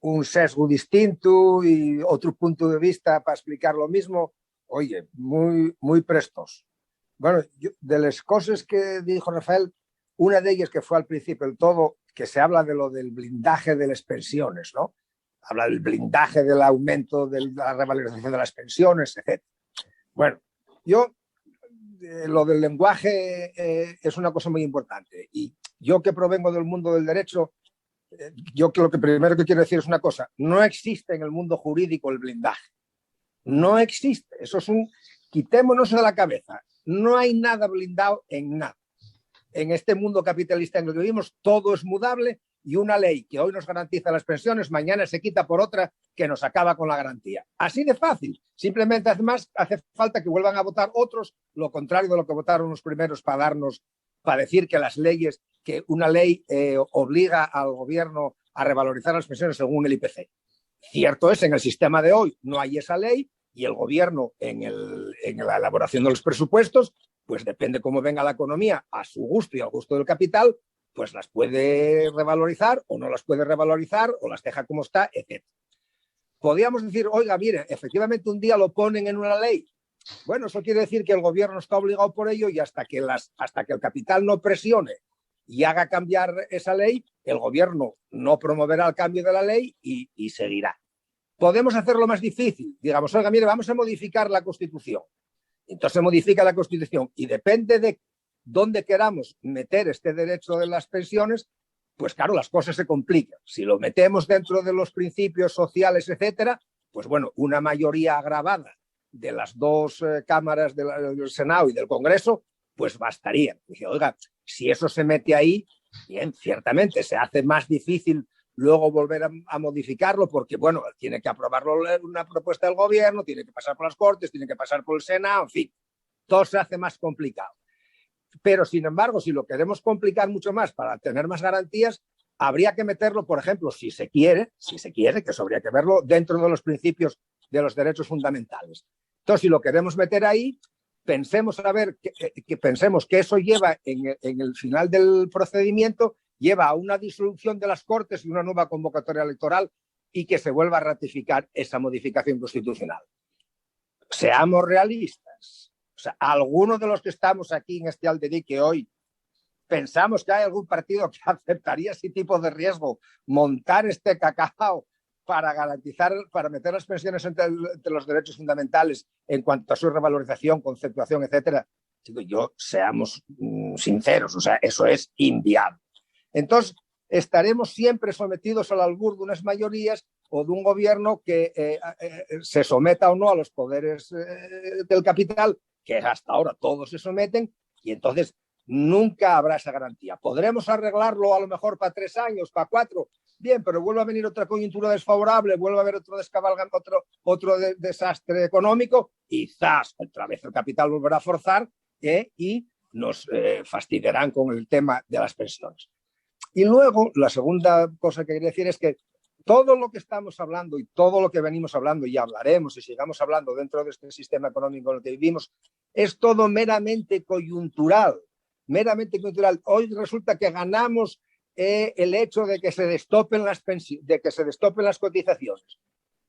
un sesgo distinto y otro punto de vista para explicar lo mismo. Oye, muy, muy prestos. Bueno, de las cosas que dijo Rafael, una de ellas que fue al principio del todo, que se habla de lo del blindaje de las pensiones, ¿no? Habla del blindaje del aumento de la revalorización de las pensiones, etc. Bueno, lo del lenguaje es una cosa muy importante. Y yo, que provengo del mundo del derecho, yo lo que primero que quiero decir es una cosa: no existe en el mundo jurídico el blindaje, no existe, eso es quitémonos de la cabeza, no hay nada blindado en nada. En este mundo capitalista en el que vivimos, todo es mudable y una ley que hoy nos garantiza las pensiones, mañana se quita por otra que nos acaba con la garantía. Así de fácil. Simplemente hace falta que vuelvan a votar otros lo contrario de lo que votaron los primeros para decir que las leyes, que una ley obliga al gobierno a revalorizar las pensiones según el IPC. Cierto es, en el sistema de hoy no hay esa ley y el gobierno en la elaboración de los presupuestos, pues depende cómo venga la economía, a su gusto y al gusto del capital, pues las puede revalorizar o no las puede revalorizar o las deja como está, etc. Podríamos decir, oiga, mire, efectivamente un día lo ponen en una ley. Bueno, eso quiere decir que el gobierno está obligado por ello y hasta que el capital no presione y haga cambiar esa ley, el gobierno no promoverá el cambio de la ley y seguirá. Podemos hacerlo más difícil. Digamos, oiga, mire, vamos a modificar la Constitución. Entonces se modifica la Constitución y depende de dónde queramos meter este derecho de las pensiones, pues claro, las cosas se complican. Si lo metemos dentro de los principios sociales, etcétera, pues bueno, una mayoría agravada de las dos cámaras del Senado y del Congreso, pues bastaría. Dije, oiga, si eso se mete ahí, bien, ciertamente se hace más difícil luego volver a modificarlo porque, bueno, tiene que aprobarlo una propuesta del gobierno, tiene que pasar por las Cortes, tiene que pasar por el Senado, en fin, todo se hace más complicado. Pero, sin embargo, si lo queremos complicar mucho más para tener más garantías, habría que meterlo, por ejemplo, si se quiere, que eso habría que verlo, dentro de los principios de los derechos fundamentales. Entonces, si lo queremos meter ahí, pensemos que eso lleva en el final del procedimiento, lleva a una disolución de las Cortes y una nueva convocatoria electoral y que se vuelva a ratificar esa modificación constitucional. Seamos realistas. O sea, algunos de los que estamos aquí en este Alderique hoy pensamos que hay algún partido que aceptaría ese tipo de riesgo, montar este cacao para garantizar, para meter las pensiones entre los derechos fundamentales en cuanto a su revalorización, conceptuación, etcétera. Yo, seamos sinceros, o sea, eso es inviable. Entonces, estaremos siempre sometidos al albur de unas mayorías o de un gobierno que se someta o no a los poderes del capital, que hasta ahora todos se someten, y entonces nunca habrá esa garantía. Podremos arreglarlo a lo mejor para 3 años, para 4, bien, pero vuelve a venir otra coyuntura desfavorable, vuelve a haber otro desastre económico, y ¡zas! Otra vez el capital volverá a forzar y nos fastidiarán con el tema de las pensiones. Y luego, la segunda cosa que quería decir es que todo lo que estamos hablando y todo lo que venimos hablando y hablaremos y sigamos hablando dentro de este sistema económico en el que vivimos es todo meramente coyuntural, meramente coyuntural. Hoy resulta que ganamos el hecho de que se destopen las cotizaciones.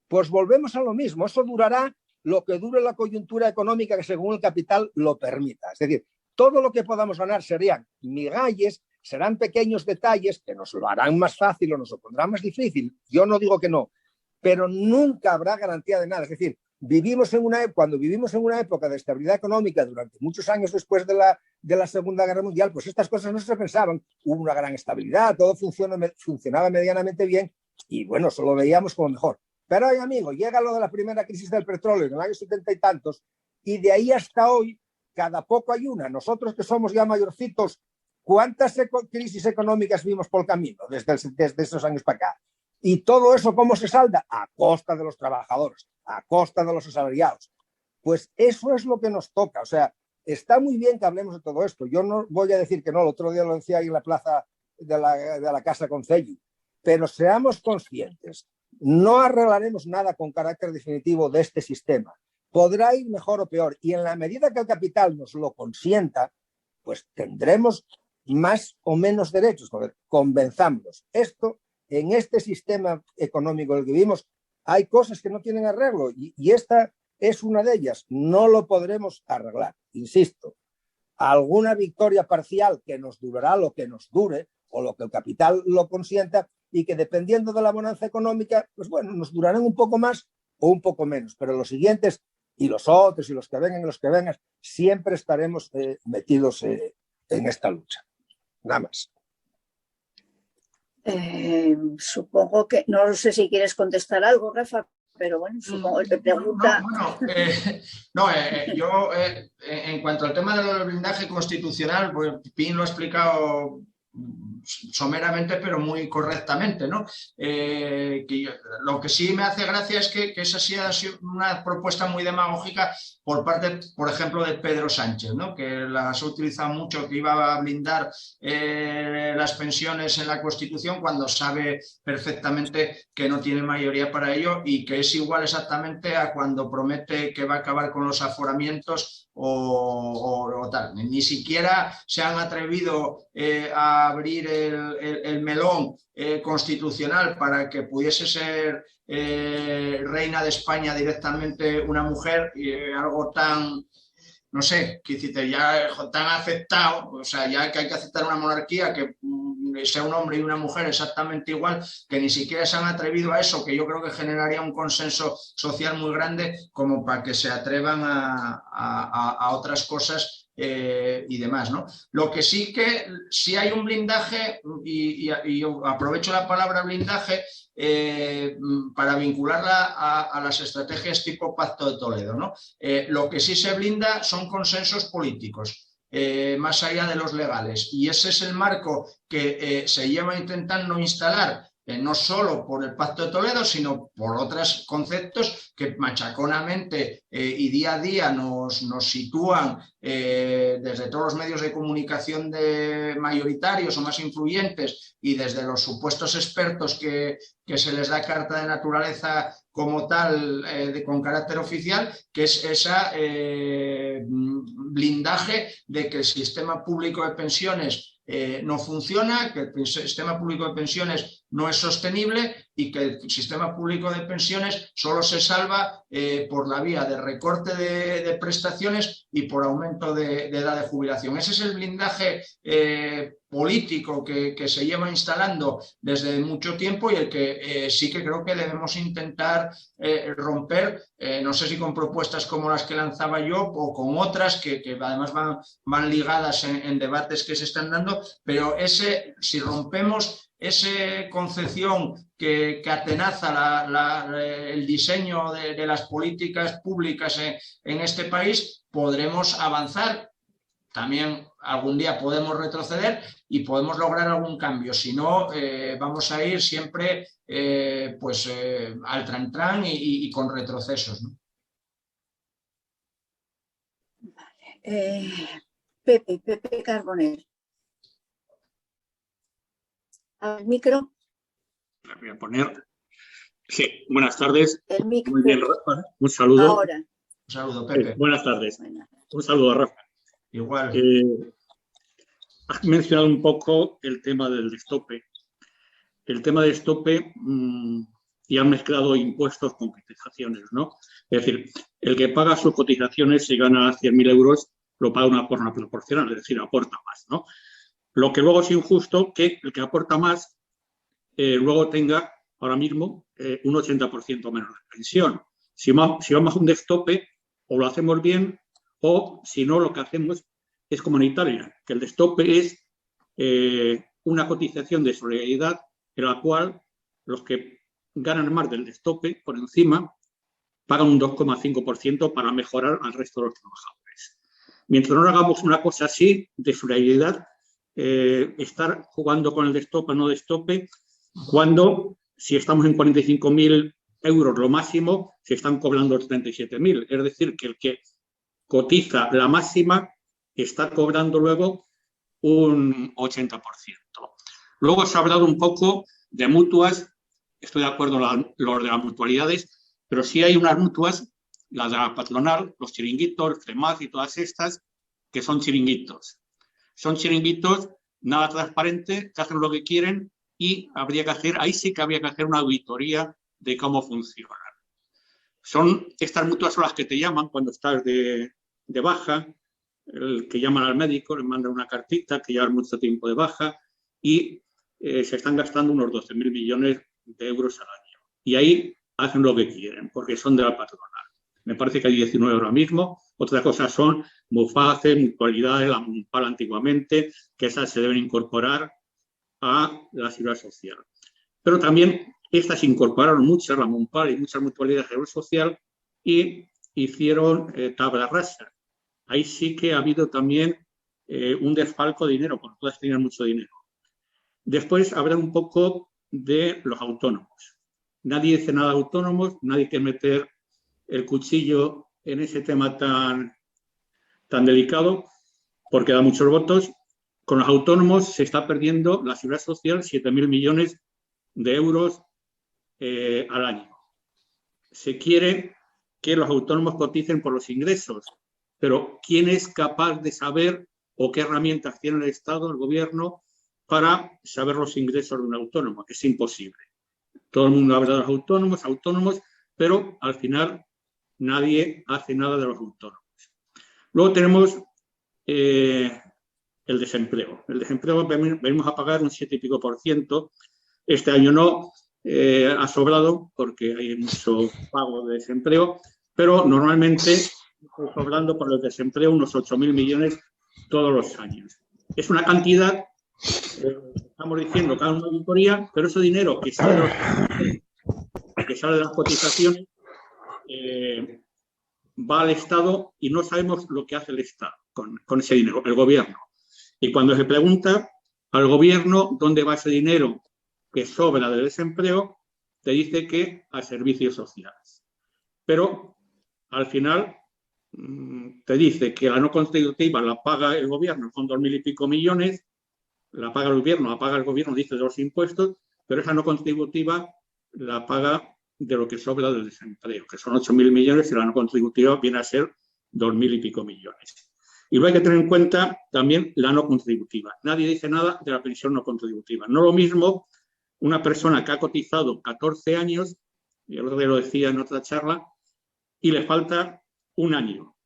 Pues volvemos a lo mismo, eso durará lo que dure la coyuntura económica que según el capital lo permita. Es decir, todo lo que podamos ganar serían migalles, serán pequeños detalles que nos lo harán más fácil o nos lo pondrán más difícil. Yo no digo que no, pero nunca habrá garantía de nada. Es decir, cuando vivimos en una época de estabilidad económica durante muchos años después de la Segunda Guerra Mundial, pues estas cosas no se pensaban. Hubo una gran estabilidad, todo funcionaba medianamente bien y bueno, solo veíamos como mejor. Pero, ay, amigo, llega lo de la primera crisis del petróleo en el año 70 y tantos y de ahí hasta hoy cada poco hay una. Nosotros que somos ya mayorcitos, ¿cuántas crisis económicas vimos por el camino desde esos años para acá? Y todo eso, ¿cómo se salda? A costa de los trabajadores, a costa de los asalariados. Pues eso es lo que nos toca. O sea, está muy bien que hablemos de todo esto. Yo no voy a decir que no, el otro día lo decía ahí en la plaza de la Casa Concelli, pero seamos conscientes, no arreglaremos nada con carácter definitivo de este sistema. Podrá ir mejor o peor, y en la medida que el capital nos lo consienta, pues tendremos más o menos derechos. Convenzámonos. En este sistema económico en el que vivimos hay cosas que no tienen arreglo y esta es una de ellas. No lo podremos arreglar. Insisto, alguna victoria parcial que nos durará lo que nos dure o lo que el capital lo consienta y que dependiendo de la bonanza económica, pues bueno, nos durarán un poco más o un poco menos. Pero los siguientes y los otros y los que vengan, siempre estaremos metidos en esta lucha. Nada más. Supongo que, no sé si quieres contestar algo, Rafa, pero bueno, supongo que te pregunta. Yo en cuanto al tema del blindaje constitucional, pues Pin lo ha explicado someramente pero muy correctamente, ¿no? Lo que sí me hace gracia es que esa sí ha sido una propuesta muy demagógica por parte, por ejemplo, de Pedro Sánchez, ¿no? Que las ha utilizado mucho, que iba a blindar las pensiones en la Constitución cuando sabe perfectamente que no tiene mayoría para ello y que es igual exactamente a cuando promete que va a acabar con los aforamientos o tal. Ni siquiera se han atrevido a abrir el melón constitucional para que pudiese ser reina de España directamente una mujer, algo tan, no sé, que ya tan aceptado, o sea, ya que hay que aceptar una monarquía que sea un hombre y una mujer exactamente igual, que ni siquiera se han atrevido a eso, que yo creo que generaría un consenso social muy grande como para que se atrevan a otras cosas y demás, ¿no? Lo que sí hay un blindaje, y yo aprovecho la palabra blindaje para vincularla a las estrategias tipo Pacto de Toledo, ¿no? Lo que sí se blinda son consensos políticos. Más allá de los legales, y ese es el marco que se lleva intentando instalar no solo por el Pacto de Toledo, sino por otros conceptos que machaconamente y día a día nos sitúan desde todos los medios de comunicación mayoritarios o más influyentes y desde los supuestos expertos que se les da carta de naturaleza como tal, con carácter oficial, que es ese blindaje de que el sistema público de pensiones no funciona, que el sistema público de pensiones no es sostenible y que el sistema público de pensiones solo se salva por la vía de recorte de prestaciones y por aumento de edad de jubilación. Ese es el blindaje político que se lleva instalando desde mucho tiempo y el que sí que creo que debemos intentar romper, no sé si con propuestas como las que lanzaba yo o con otras que además van ligadas en debates que se están dando, pero si rompemos esa concepción que atenaza el diseño de las políticas públicas en este país, podremos avanzar. También algún día podemos retroceder y podemos lograr algún cambio. Si no, vamos a ir siempre al tran-tran y con retrocesos, ¿no? Vale. Pepe Carbonell. Al micro. La voy a poner. Sí, buenas tardes. El micro. Muy bien, Rafa. Un saludo. Ahora. Un saludo, Pepe. Buenas tardes. Bueno. Un saludo, Rafa. Igual. Has mencionado un poco el tema del destope. El tema del destope y han mezclado impuestos con cotizaciones, ¿no? Es decir, el que paga sus cotizaciones, si gana 100.000 euros, lo paga una forma proporcional, es decir, aporta más, ¿no? Lo que luego es injusto que el que aporta más luego tenga ahora mismo un 80% menos de pensión. Si vamos a un destope, o lo hacemos bien, o si no, lo que hacemos es como en Italia, que el destope es una cotización de solidaridad en la cual los que ganan más del destope por encima pagan un 2,5% para mejorar al resto de los trabajadores. Mientras no hagamos una cosa así de solidaridad, estar jugando con el destope o no destope, cuando si estamos en 45.000 euros lo máximo, se están cobrando 37.000. Es decir, que el que cotiza la máxima está cobrando luego un 80%. Luego se ha hablado un poco de mutuas, estoy de acuerdo en lo de las mutualidades, pero sí hay unas mutuas, las de la patronal, los chiringuitos, FEMAZ y todas estas, que son chiringuitos. Son chiringuitos nada transparentes, que hacen lo que quieren y ahí sí que habría que hacer una auditoría de cómo funcionan. Estas mutuas son las que te llaman cuando estás de baja, el que llaman al médico, le mandan una cartita que lleva mucho tiempo de baja y se están gastando unos 12.000 millones de euros al año. Y ahí hacen lo que quieren, porque son de la patronal. Me parece que hay 19 ahora mismo. Otras cosas son Muface, mutualidades, la Mumpal antiguamente, que esas se deben incorporar a la seguridad social. Pero también estas incorporaron muchas, la Mumpal y muchas mutualidades de seguridad social y hicieron tabla rasa. Ahí sí que ha habido también un desfalco de dinero, porque todas tenían mucho dinero. Después habrá un poco de los autónomos. Nadie dice nada de autónomos, nadie quiere meter el cuchillo en ese tema tan delicado, porque da muchos votos. Con los autónomos se está perdiendo la seguridad social 7.000 millones de euros al año. Se quiere que los autónomos coticen por los ingresos, pero ¿quién es capaz de saber o qué herramientas tiene el Estado, el gobierno, para saber los ingresos de un autónomo, que es imposible. Todo el mundo habla de los autónomos, pero al final nadie hace nada de los autónomos. Luego tenemos el desempleo. El desempleo venimos a pagar un 7 y pico %. Este año no, ha sobrado porque hay mucho pago de desempleo, pero normalmente estamos hablando por el desempleo unos 8.000 millones todos los años. Es una cantidad, estamos diciendo cada una auditoría, pero ese dinero que sale de las cotizaciones va al Estado y no sabemos lo que hace el Estado con ese dinero, el gobierno. Y cuando se pregunta al gobierno dónde va ese dinero que sobra del desempleo, te dice que a servicios sociales. Pero al final te dice que la no contributiva la paga el gobierno, son 2.000 y pico millones, la paga el gobierno, dice de los impuestos, pero esa no contributiva la paga de lo que sobra del desempleo, que son 8.000 millones y la no contributiva viene a ser 2.000 y pico millones. Y luego hay que tener en cuenta también la no contributiva. Nadie dice nada de la pensión no contributiva. No lo mismo una persona que ha cotizado 14 años, y el otro día lo decía en otra charla, y le falta un año.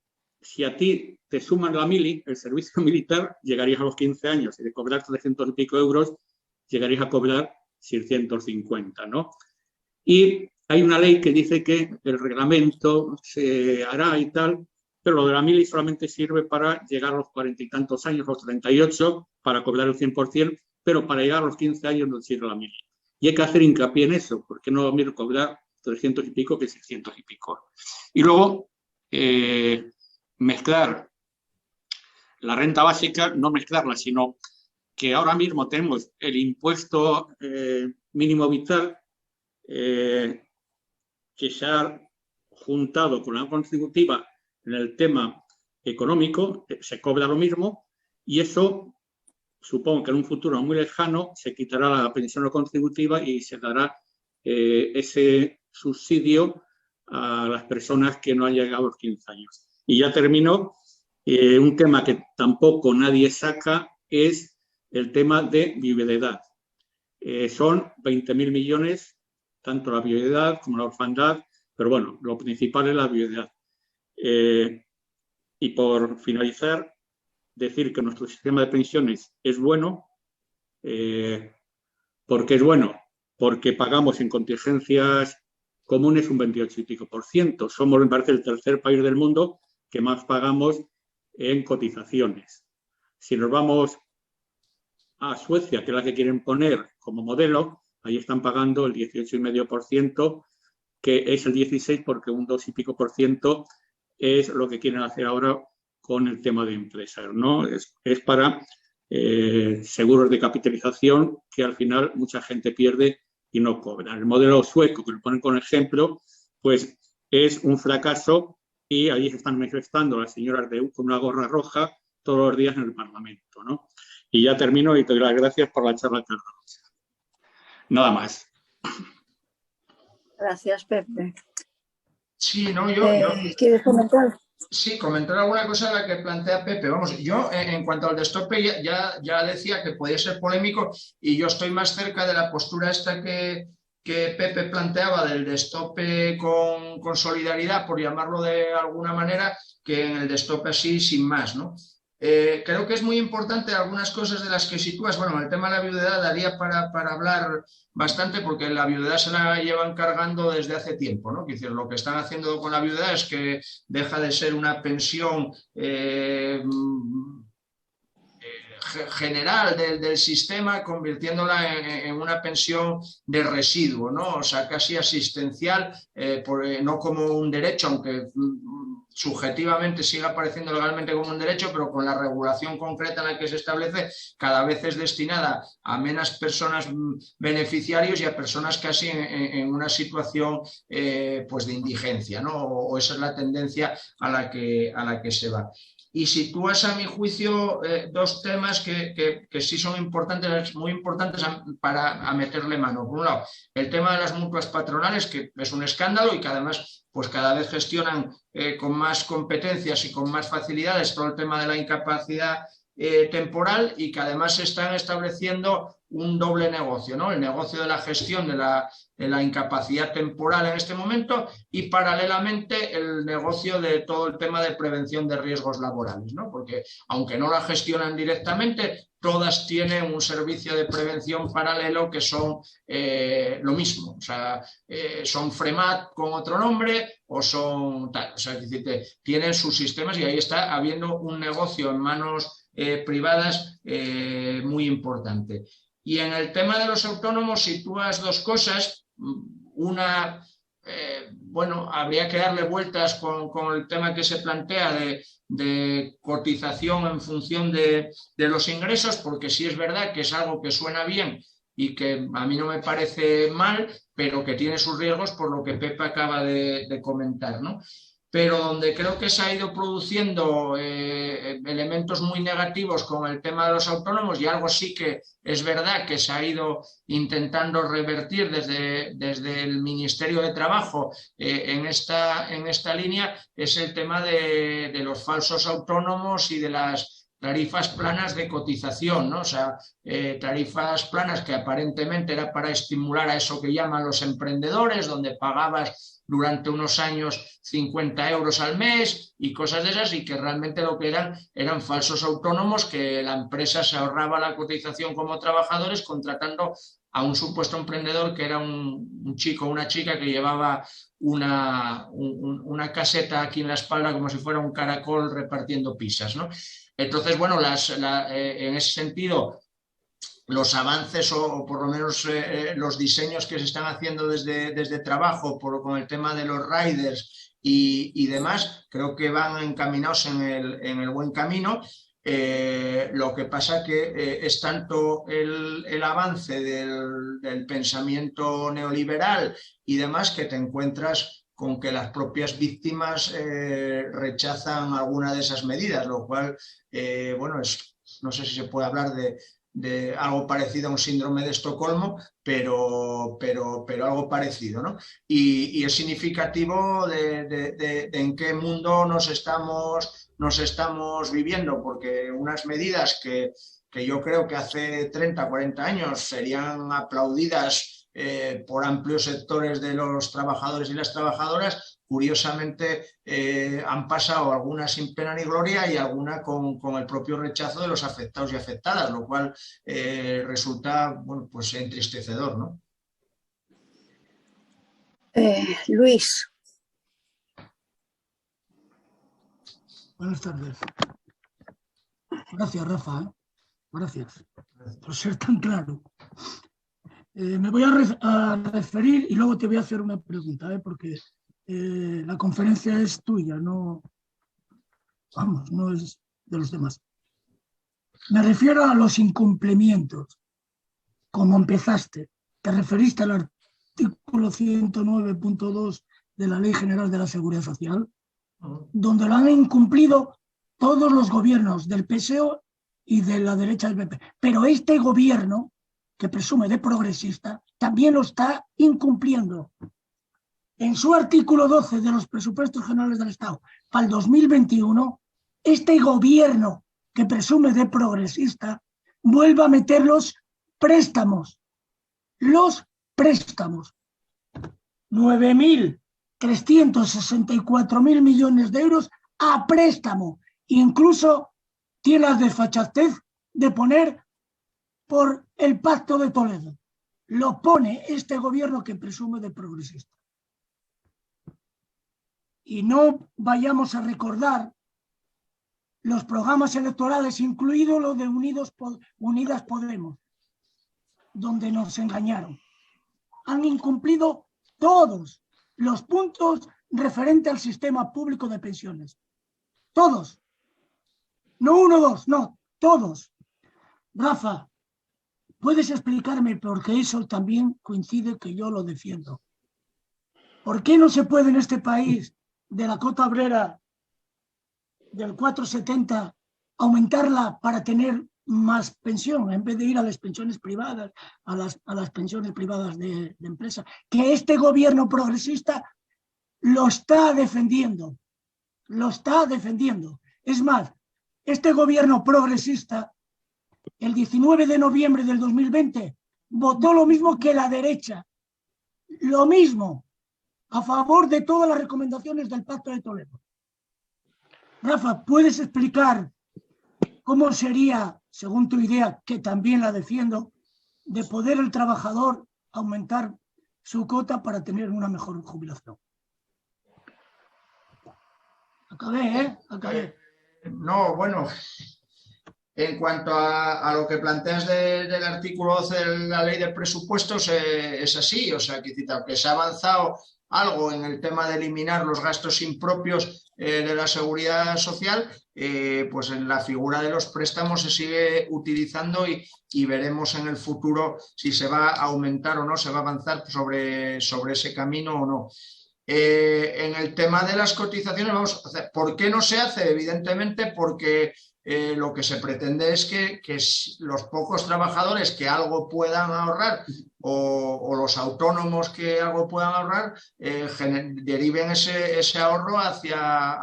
Si a ti te suman la mili, el servicio militar, llegarías a los 15 años y de cobrar 300 y pico euros, llegarías a cobrar 650, ¿no? Y hay una ley que dice que el reglamento se hará y tal, pero lo de la mili solamente sirve para llegar a los 40 y tantos años, los 38, para cobrar el 100%, pero para llegar a los 15 años no sirve la mili. Y hay que hacer hincapié en eso, porque no es cobrar 300 y pico que 600 y pico. Y luego, mezclar la renta básica, no mezclarla, sino que ahora mismo tenemos el impuesto mínimo vital que se ha juntado con la contributiva en el tema económico, se cobra lo mismo y eso supongo que en un futuro muy lejano se quitará la pensión no contributiva y se dará ese subsidio a las personas que no han llegado a los 15 años. Y ya termino, un tema que tampoco nadie saca es el tema de viudedad. Son 20.000 millones, tanto la viudedad como la orfandad, pero bueno, lo principal es la viudedad. Y por finalizar, decir que nuestro sistema de pensiones es bueno. ¿Por qué es bueno? Porque pagamos en contingencias comunes un 28 y pico %. Somos, me parece, el tercer país del mundo que más pagamos en cotizaciones. Si nos vamos a Suecia, que es la que quieren poner como modelo, ahí están pagando el 18,5%, que es el 16% porque un 2 y pico % es lo que quieren hacer ahora con el tema de empresas, ¿no? Es para seguros de capitalización que al final mucha gente pierde y no cobra. El modelo sueco, que lo ponen con ejemplo, pues es un fracaso y allí se están manifestando las señoras con una gorra roja todos los días en el Parlamento, ¿no? Y ya termino y te doy las gracias por la charla. Nada más. Gracias, Pepe. Sí, no, ¿Quieres comentar? Sí, comentar alguna cosa de la que plantea Pepe. Vamos, yo en cuanto al destope ya decía que podía ser polémico y yo estoy más cerca de la postura esta que Pepe planteaba del destope con solidaridad, por llamarlo de alguna manera, que en el destope así sin más, ¿no? Creo que es muy importante algunas cosas de las que sitúas. Bueno, el tema de la viudedad daría para hablar bastante porque la viudedad se la llevan cargando desde hace tiempo, ¿no? Es decir, lo que están haciendo con la viudedad es que deja de ser una pensión general del sistema, convirtiéndola en una pensión de residuo, ¿no? O sea, casi asistencial, no como un derecho, aunque subjetivamente sigue apareciendo legalmente como un derecho, pero con la regulación concreta en la que se establece, cada vez es destinada a menos personas beneficiarios y a personas casi en una situación pues de indigencia, ¿no? O esa es la tendencia a la que se va. Y sitúas, a mi juicio, dos temas que sí son importantes, muy importantes para meterle mano. Por un lado, el tema de las mutuas patronales, que es un escándalo y que además pues cada vez gestionan con más competencias y con más facilidades todo el tema de la incapacidad temporal y que además se están estableciendo un doble negocio, ¿no? El negocio de la gestión de la incapacidad temporal en este momento y paralelamente el negocio de todo el tema de prevención de riesgos laborales, ¿no? Porque aunque no la gestionan directamente, todas tienen un servicio de prevención paralelo que son lo mismo, o sea, son FREMAT con otro nombre o son tal, o sea, es decir, tienen sus sistemas y ahí está habiendo un negocio en manos privadas muy importante. Y en el tema de los autónomos sitúas dos cosas. Una, bueno, habría que darle vueltas con el tema que se plantea de cotización en función de los ingresos, porque sí es verdad que es algo que suena bien y que a mí no me parece mal, pero que tiene sus riesgos por lo que Pepe acaba de comentar, ¿no? Pero donde creo que se ha ido produciendo elementos muy negativos con el tema de los autónomos y algo sí que es verdad que se ha ido intentando revertir desde el Ministerio de Trabajo en esta línea, es el tema de los falsos autónomos y de las tarifas planas de cotización, ¿no? O sea, tarifas planas que aparentemente era para estimular a eso que llaman los emprendedores, donde pagabas durante unos años 50 euros al mes y cosas de esas, y que realmente lo que eran falsos autónomos, que la empresa se ahorraba la cotización como trabajadores contratando a un supuesto emprendedor que era un chico o una chica que llevaba una caseta aquí en la espalda como si fuera un caracol repartiendo pizzas, ¿no? Entonces, bueno, en ese sentido, los avances o por lo menos los diseños que se están haciendo desde trabajo con el tema de los riders y demás, creo que van encaminados en el buen camino. Lo que pasa que es tanto el avance del pensamiento neoliberal y demás que te encuentras con que las propias víctimas rechazan alguna de esas medidas, lo cual, bueno, no sé si se puede hablar de algo parecido a un síndrome de Estocolmo, pero algo parecido, ¿no? Y es significativo de en qué mundo nos estamos viviendo, porque unas medidas que yo creo que hace 30, 40 años serían aplaudidas por amplios sectores de los trabajadores y las trabajadoras, curiosamente han pasado algunas sin pena ni gloria y alguna con el propio rechazo de los afectados y afectadas, lo cual resulta, bueno, pues entristecedor, ¿no? Luis. Buenas tardes. Gracias, Rafa. Gracias por ser tan claro. Me voy a referir y luego te voy a hacer una pregunta, porque la conferencia es tuya, no es de los demás. Me refiero a los incumplimientos. Como empezaste, te referiste al artículo 109.2 de la Ley General de la Seguridad Social, donde lo han incumplido todos los gobiernos del PSOE y de la derecha del PP. Pero este gobierno, que presume de progresista, también lo está incumpliendo. En su artículo 12 de los presupuestos generales del Estado para el 2021, este gobierno que presume de progresista vuelve a meter los préstamos. 9.364.000 millones de euros a préstamo. Incluso tiene la desfachatez de poner por el Pacto de Toledo. Lo pone este gobierno que presume de progresista. Y no vayamos a recordar los programas electorales, incluido lo de Unidas Podemos, donde nos engañaron. Han incumplido todos los puntos referentes al sistema público de pensiones. Todos. No uno, dos, no, todos. Rafa, ¿puedes explicarme por qué eso también coincide que yo lo defiendo? ¿Por qué no se puede en este país de la cota obrera del 4,70 aumentarla para tener más pensión, en vez de ir a las pensiones privadas, a las pensiones privadas de empresa? Que este gobierno progresista lo está defendiendo. Lo está defendiendo. Es más, este gobierno progresista, el 19 de noviembre del 2020, votó lo mismo que la derecha, lo mismo, a favor de todas las recomendaciones del Pacto de Toledo. Rafa, ¿puedes explicar cómo sería, según tu idea, que también la defiendo, de poder el trabajador aumentar su cota para tener una mejor jubilación? Acabé. No, bueno, en cuanto a lo que planteas del artículo 12 de la ley de presupuestos, es así, o sea, que se ha avanzado algo en el tema de eliminar los gastos impropios de la seguridad social, pues en la figura de los préstamos se sigue utilizando y veremos en el futuro si se va a aumentar o no, se va a avanzar sobre ese camino o no. En el tema de las cotizaciones, vamos a hacer, ¿por qué no se hace? Evidentemente porque lo que se pretende es que los pocos trabajadores que algo puedan ahorrar o los autónomos que algo puedan ahorrar deriven ese ahorro hacia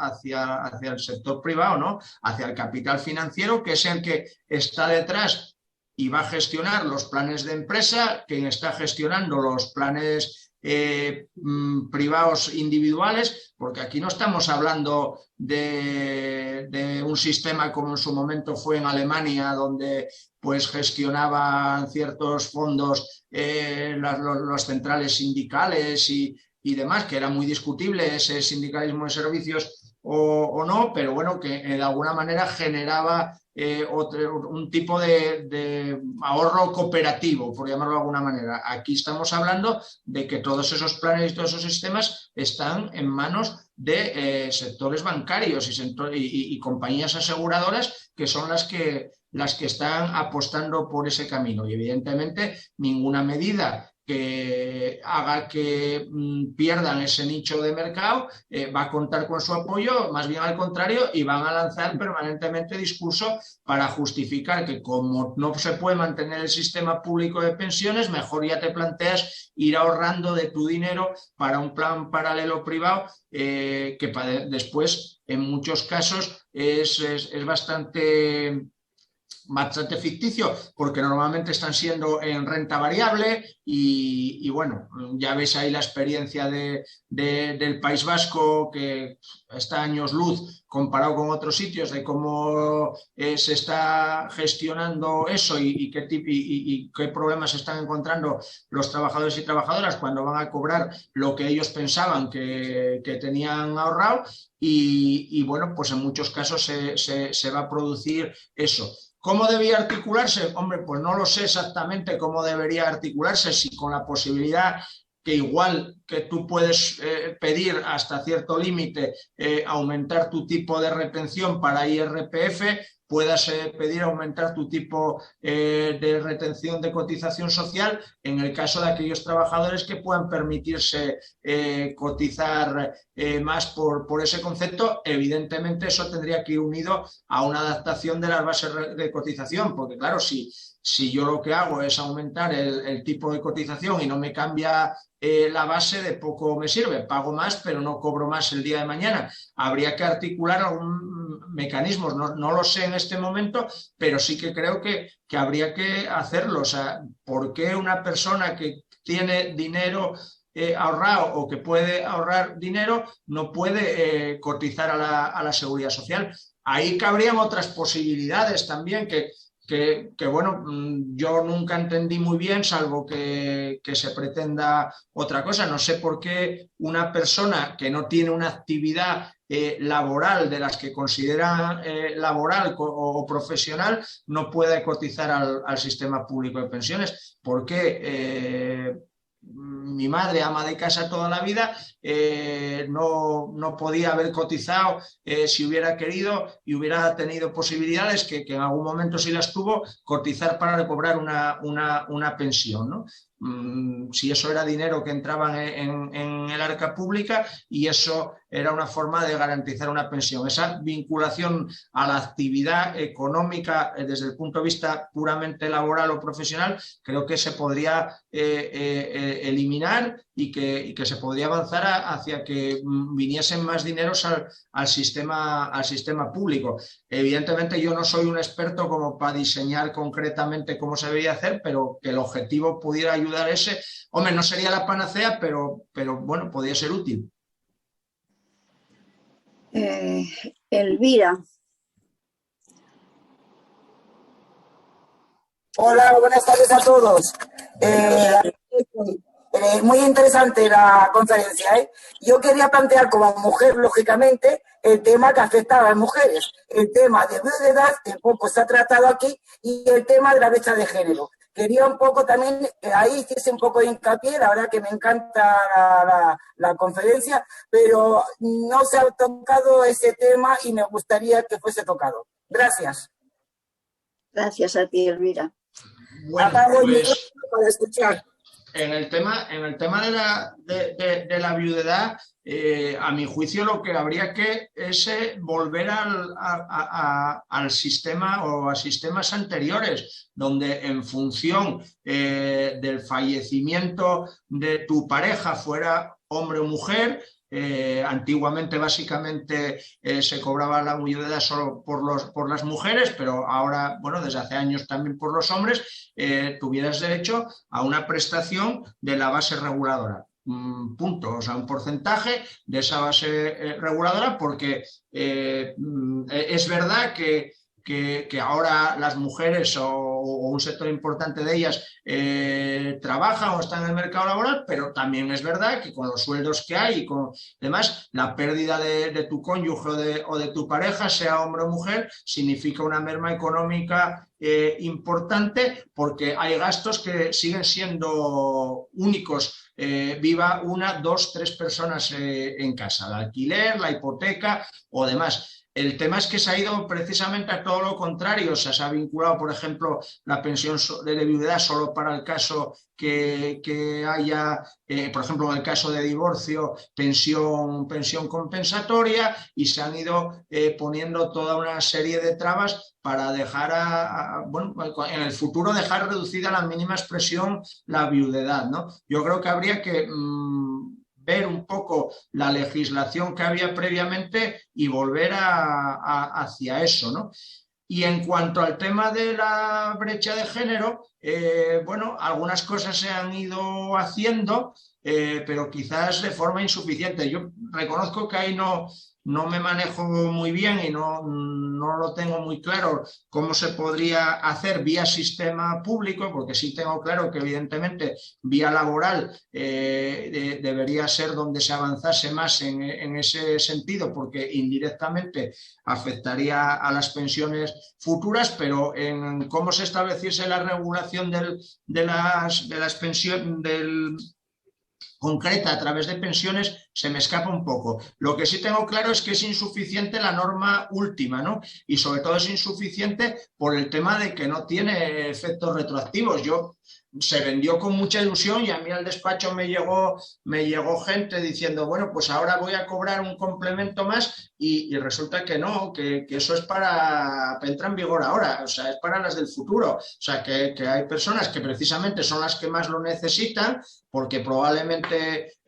el sector privado, ¿no? Hacia el capital financiero, que es el que está detrás y va a gestionar los planes de empresa, quien está gestionando los planes privados individuales, porque aquí no estamos hablando de un sistema como en su momento fue en Alemania, donde pues gestionaban ciertos fondos las centrales sindicales y demás, que era muy discutible ese sindicalismo de servicios o no, pero bueno, que de alguna manera generaba un tipo de ahorro cooperativo, por llamarlo de alguna manera. Aquí estamos hablando de que todos esos planes y todos esos sistemas están en manos de sectores bancarios y compañías aseguradoras, que son las que están apostando por ese camino. Y evidentemente ninguna medida que haga que pierdan ese nicho de mercado va a contar con su apoyo, más bien al contrario, y van a lanzar permanentemente discursos para justificar que como no se puede mantener el sistema público de pensiones, mejor ya te planteas ir ahorrando de tu dinero para un plan paralelo privado que después en muchos casos es bastante ficticio, porque normalmente están siendo en renta variable y bueno, ya ves ahí la experiencia del País Vasco, que está años luz comparado con otros sitios de cómo se está gestionando eso y qué problemas se están encontrando los trabajadores y trabajadoras cuando van a cobrar lo que ellos pensaban que tenían ahorrado y bueno, pues en muchos casos se va a producir eso. ¿Cómo debía articularse? Hombre, pues no lo sé exactamente cómo debería articularse, si con la posibilidad que igual que tú puedes pedir hasta cierto límite aumentar tu tipo de retención para IRPF, puedas pedir aumentar tu tipo de retención de cotización social en el caso de aquellos trabajadores que puedan permitirse cotizar más por ese concepto. Evidentemente eso tendría que ir unido a una adaptación de las bases de cotización, porque claro, si yo lo que hago es aumentar el tipo de cotización y no me cambia la base, de poco me sirve. Pago más, pero no cobro más el día de mañana. Habría que articular algún mecanismo, no lo sé en este momento, pero sí que creo que habría que hacerlo. O sea, ¿por qué una persona que tiene dinero ahorrado o que puede ahorrar dinero no puede cotizar a la seguridad social? Ahí cabrían otras posibilidades también que bueno, yo nunca entendí muy bien, salvo que se pretenda otra cosa. No sé por qué una persona que no tiene una actividad laboral de las que considera laboral o profesional no puede cotizar al sistema público de pensiones. ¿Por qué? Mi madre, ama de casa toda la vida, no podía haber cotizado si hubiera querido y hubiera tenido posibilidades, que en algún momento sí las tuvo, cotizar para recobrar una pensión, ¿no? Si eso era dinero que entraba en el arca pública y eso era una forma de garantizar una pensión. Esa vinculación a la actividad económica desde el punto de vista puramente laboral o profesional, creo que se podría eliminar y que se podría avanzar hacia que viniesen más dineros al sistema público. Evidentemente yo no soy un experto como para diseñar concretamente cómo se debería hacer, pero que el objetivo pudiera ayudar ese. Hombre, no sería la panacea, pero bueno, podría ser útil. Elvira. Hola, buenas tardes a todos. Muy interesante la conferencia, ¿eh? Yo quería plantear como mujer, lógicamente, el tema que afecta a las mujeres, el tema de viudedad, que poco se ha tratado aquí, y el tema de la brecha de género. Quería un poco también, ahí hiciese un poco de hincapié, la verdad que me encanta la conferencia, pero no se ha tocado ese tema y me gustaría que fuese tocado. Gracias. Gracias a ti, Elvira. Bueno, Apago el pues, micrófono para escuchar. en el tema de la viudedad, a mi juicio lo que habría que es volver al sistema o a sistemas anteriores, donde en función del fallecimiento de tu pareja, fuera hombre o mujer, antiguamente básicamente se cobraba la viudedad solo por las mujeres, pero ahora, bueno, desde hace años también por los hombres, tuvieras derecho a una prestación de la base reguladora. Punto, o sea, un porcentaje de esa base reguladora, porque es verdad que ahora las mujeres o un sector importante de ellas trabajan o están en el mercado laboral, pero también es verdad que con los sueldos que hay y con demás, la pérdida de tu cónyuge o de tu pareja, sea hombre o mujer, significa una merma económica importante, porque hay gastos que siguen siendo únicos, viva una, dos, tres personas en casa, el alquiler, la hipoteca o demás. El tema es que se ha ido precisamente a todo lo contrario, o sea, se ha vinculado, por ejemplo, la pensión de viudedad solo para el caso que haya, por ejemplo, en el caso de divorcio, pensión compensatoria, y se han ido poniendo toda una serie de trabas para dejar, bueno, en el futuro dejar reducida a la mínima expresión la viudedad, ¿no? Yo creo que habría que ver un poco la legislación que había previamente y volver hacia eso, ¿no? Y en cuanto al tema de la brecha de género, bueno, algunas cosas se han ido haciendo, pero quizás de forma insuficiente. Yo reconozco que ahí no me manejo muy bien y no lo tengo muy claro cómo se podría hacer vía sistema público, porque sí tengo claro que evidentemente vía laboral debería ser donde se avanzase más en ese sentido, porque indirectamente afectaría a las pensiones futuras, pero en cómo se estableciese la regulación de las pensiones concreta a través de pensiones, se me escapa un poco. Lo que sí tengo claro es que es insuficiente la norma última, ¿no? Y sobre todo es insuficiente por el tema de que no tiene efectos retroactivos. Se vendió con mucha ilusión y a mí al despacho me llegó gente diciendo, bueno, pues ahora voy a cobrar un complemento más, y resulta que no, que eso es entra en vigor ahora, o sea, es para las del futuro. O sea, que hay personas que precisamente son las que más lo necesitan, porque probablemente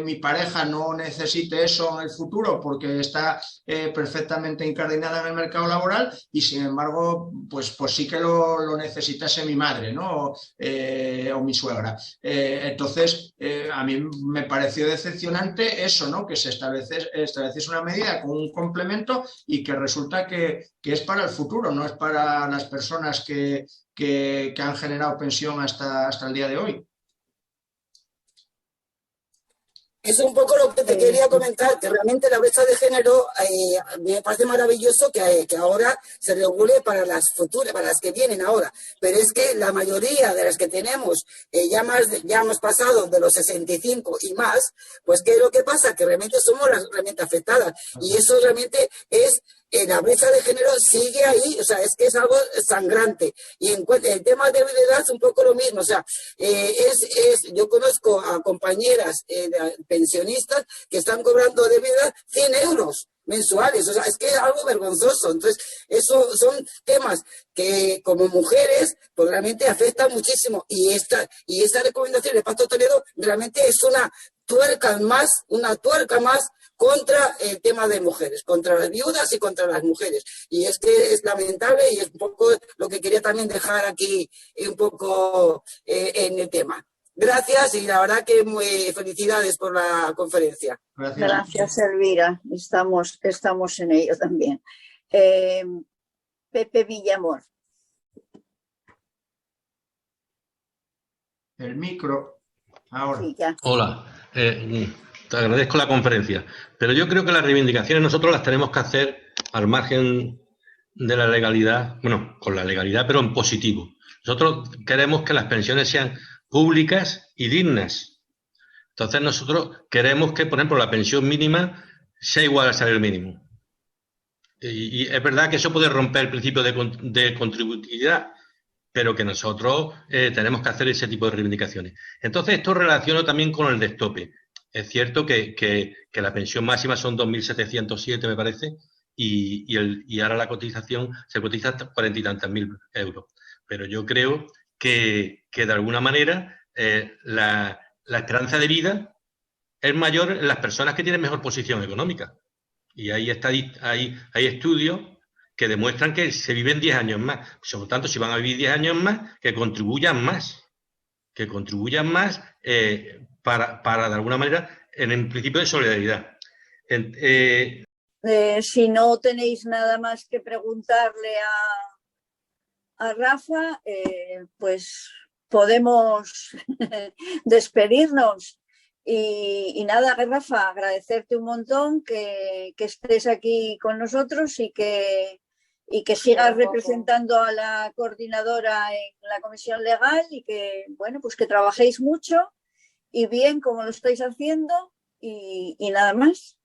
mi pareja no necesite eso en el futuro porque está perfectamente incardinada en el mercado laboral, y sin embargo, pues sí que lo necesitase mi madre, ¿no? O mi suegra. Entonces, a mí me pareció decepcionante eso, ¿no? Que se estableciese una medida con un complemento y que resulta que es para el futuro, no es para las personas que han generado pensión hasta el día de hoy. Es un poco lo que te quería comentar, que realmente la brecha de género me parece maravilloso que ahora se regule para las futuras, para las que vienen ahora, pero es que la mayoría de las que tenemos ya hemos pasado de los 65 y más, pues ¿qué es lo que pasa? Que realmente somos las realmente afectadas, y eso realmente es la brecha de género sigue ahí, o sea, es que es algo sangrante. Y en el tema de viudedad es un poco lo mismo, o sea, yo conozco a compañeras pensionistas que están cobrando de viudedad 100 euros mensuales, o sea, es que es algo vergonzoso. Entonces, eso son temas que como mujeres pues realmente afectan muchísimo, y esta recomendación de Pacto Toledo realmente es una tuerca más contra el tema de mujeres, contra las viudas y contra las mujeres. Y es que es lamentable y es un poco lo que quería también dejar aquí un poco en el tema. Gracias y la verdad que muy felicidades por la conferencia. Gracias, Elvira. Estamos en ello también. Pepe Villamor. El micro, ahora. Sí, ya. Hola, te agradezco la conferencia, pero yo creo que las reivindicaciones nosotros las tenemos que hacer al margen de la legalidad, bueno, con la legalidad, pero en positivo. Nosotros queremos que las pensiones sean públicas y dignas. Entonces nosotros queremos que, por ejemplo, la pensión mínima sea igual al salario mínimo. Y es verdad que eso puede romper el principio de contributividad, pero que nosotros tenemos que hacer ese tipo de reivindicaciones. Entonces, esto relaciono también con el destope. Es cierto que la pensión máxima son 2.707, me parece, y ahora la cotización se cotiza hasta 40 y tantos mil euros. Pero yo creo que de alguna manera la esperanza de vida es mayor en las personas que tienen mejor posición económica. Y hay estudios que demuestran que se viven 10 años más. Por lo tanto, si van a vivir 10 años más, que contribuyan más. Para de alguna manera, en el principio de solidaridad. Si no tenéis nada más que preguntarle a Rafa, pues podemos despedirnos. Y nada, Rafa, agradecerte un montón que estés aquí con nosotros y que sigas representando a la coordinadora en la comisión legal y que, bueno, pues que trabajéis mucho y bien como lo estáis haciendo y nada más.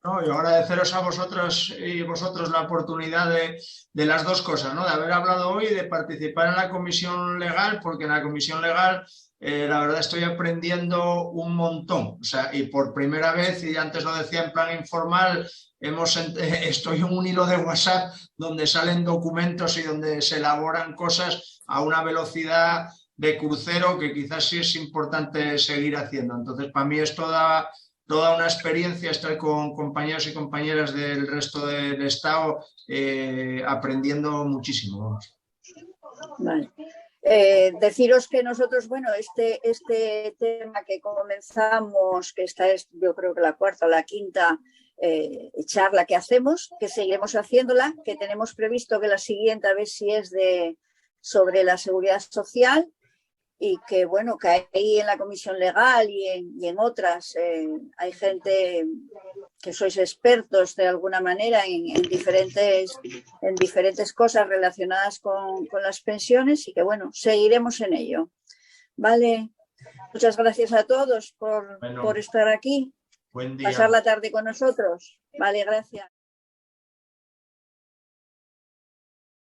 No, yo agradeceros a vosotros y vosotros la oportunidad de las dos cosas, ¿no? De haber hablado hoy y de participar en la comisión legal, porque en la comisión legal la verdad estoy aprendiendo un montón. O sea, y por primera vez, y antes lo decía en plan informal, estoy en un hilo de WhatsApp donde salen documentos y donde se elaboran cosas a una velocidad de crucero que quizás sí es importante seguir haciendo. Entonces, para mí es toda una experiencia estar con compañeros y compañeras del resto del Estado aprendiendo muchísimo. Vamos. Vale. Deciros que nosotros, bueno, este tema que comenzamos, que esta es yo creo que la cuarta o la quinta charla que hacemos, que seguiremos haciéndola, que tenemos previsto que la siguiente a ver si es sobre la seguridad social. Y que, bueno, que ahí en la comisión legal y en otras hay gente que sois expertos de alguna manera en diferentes cosas relacionadas con las pensiones y que, bueno, seguiremos en ello. Vale, muchas gracias a todos por estar aquí, buen día. pasar la tarde con nosotros. Vale, gracias.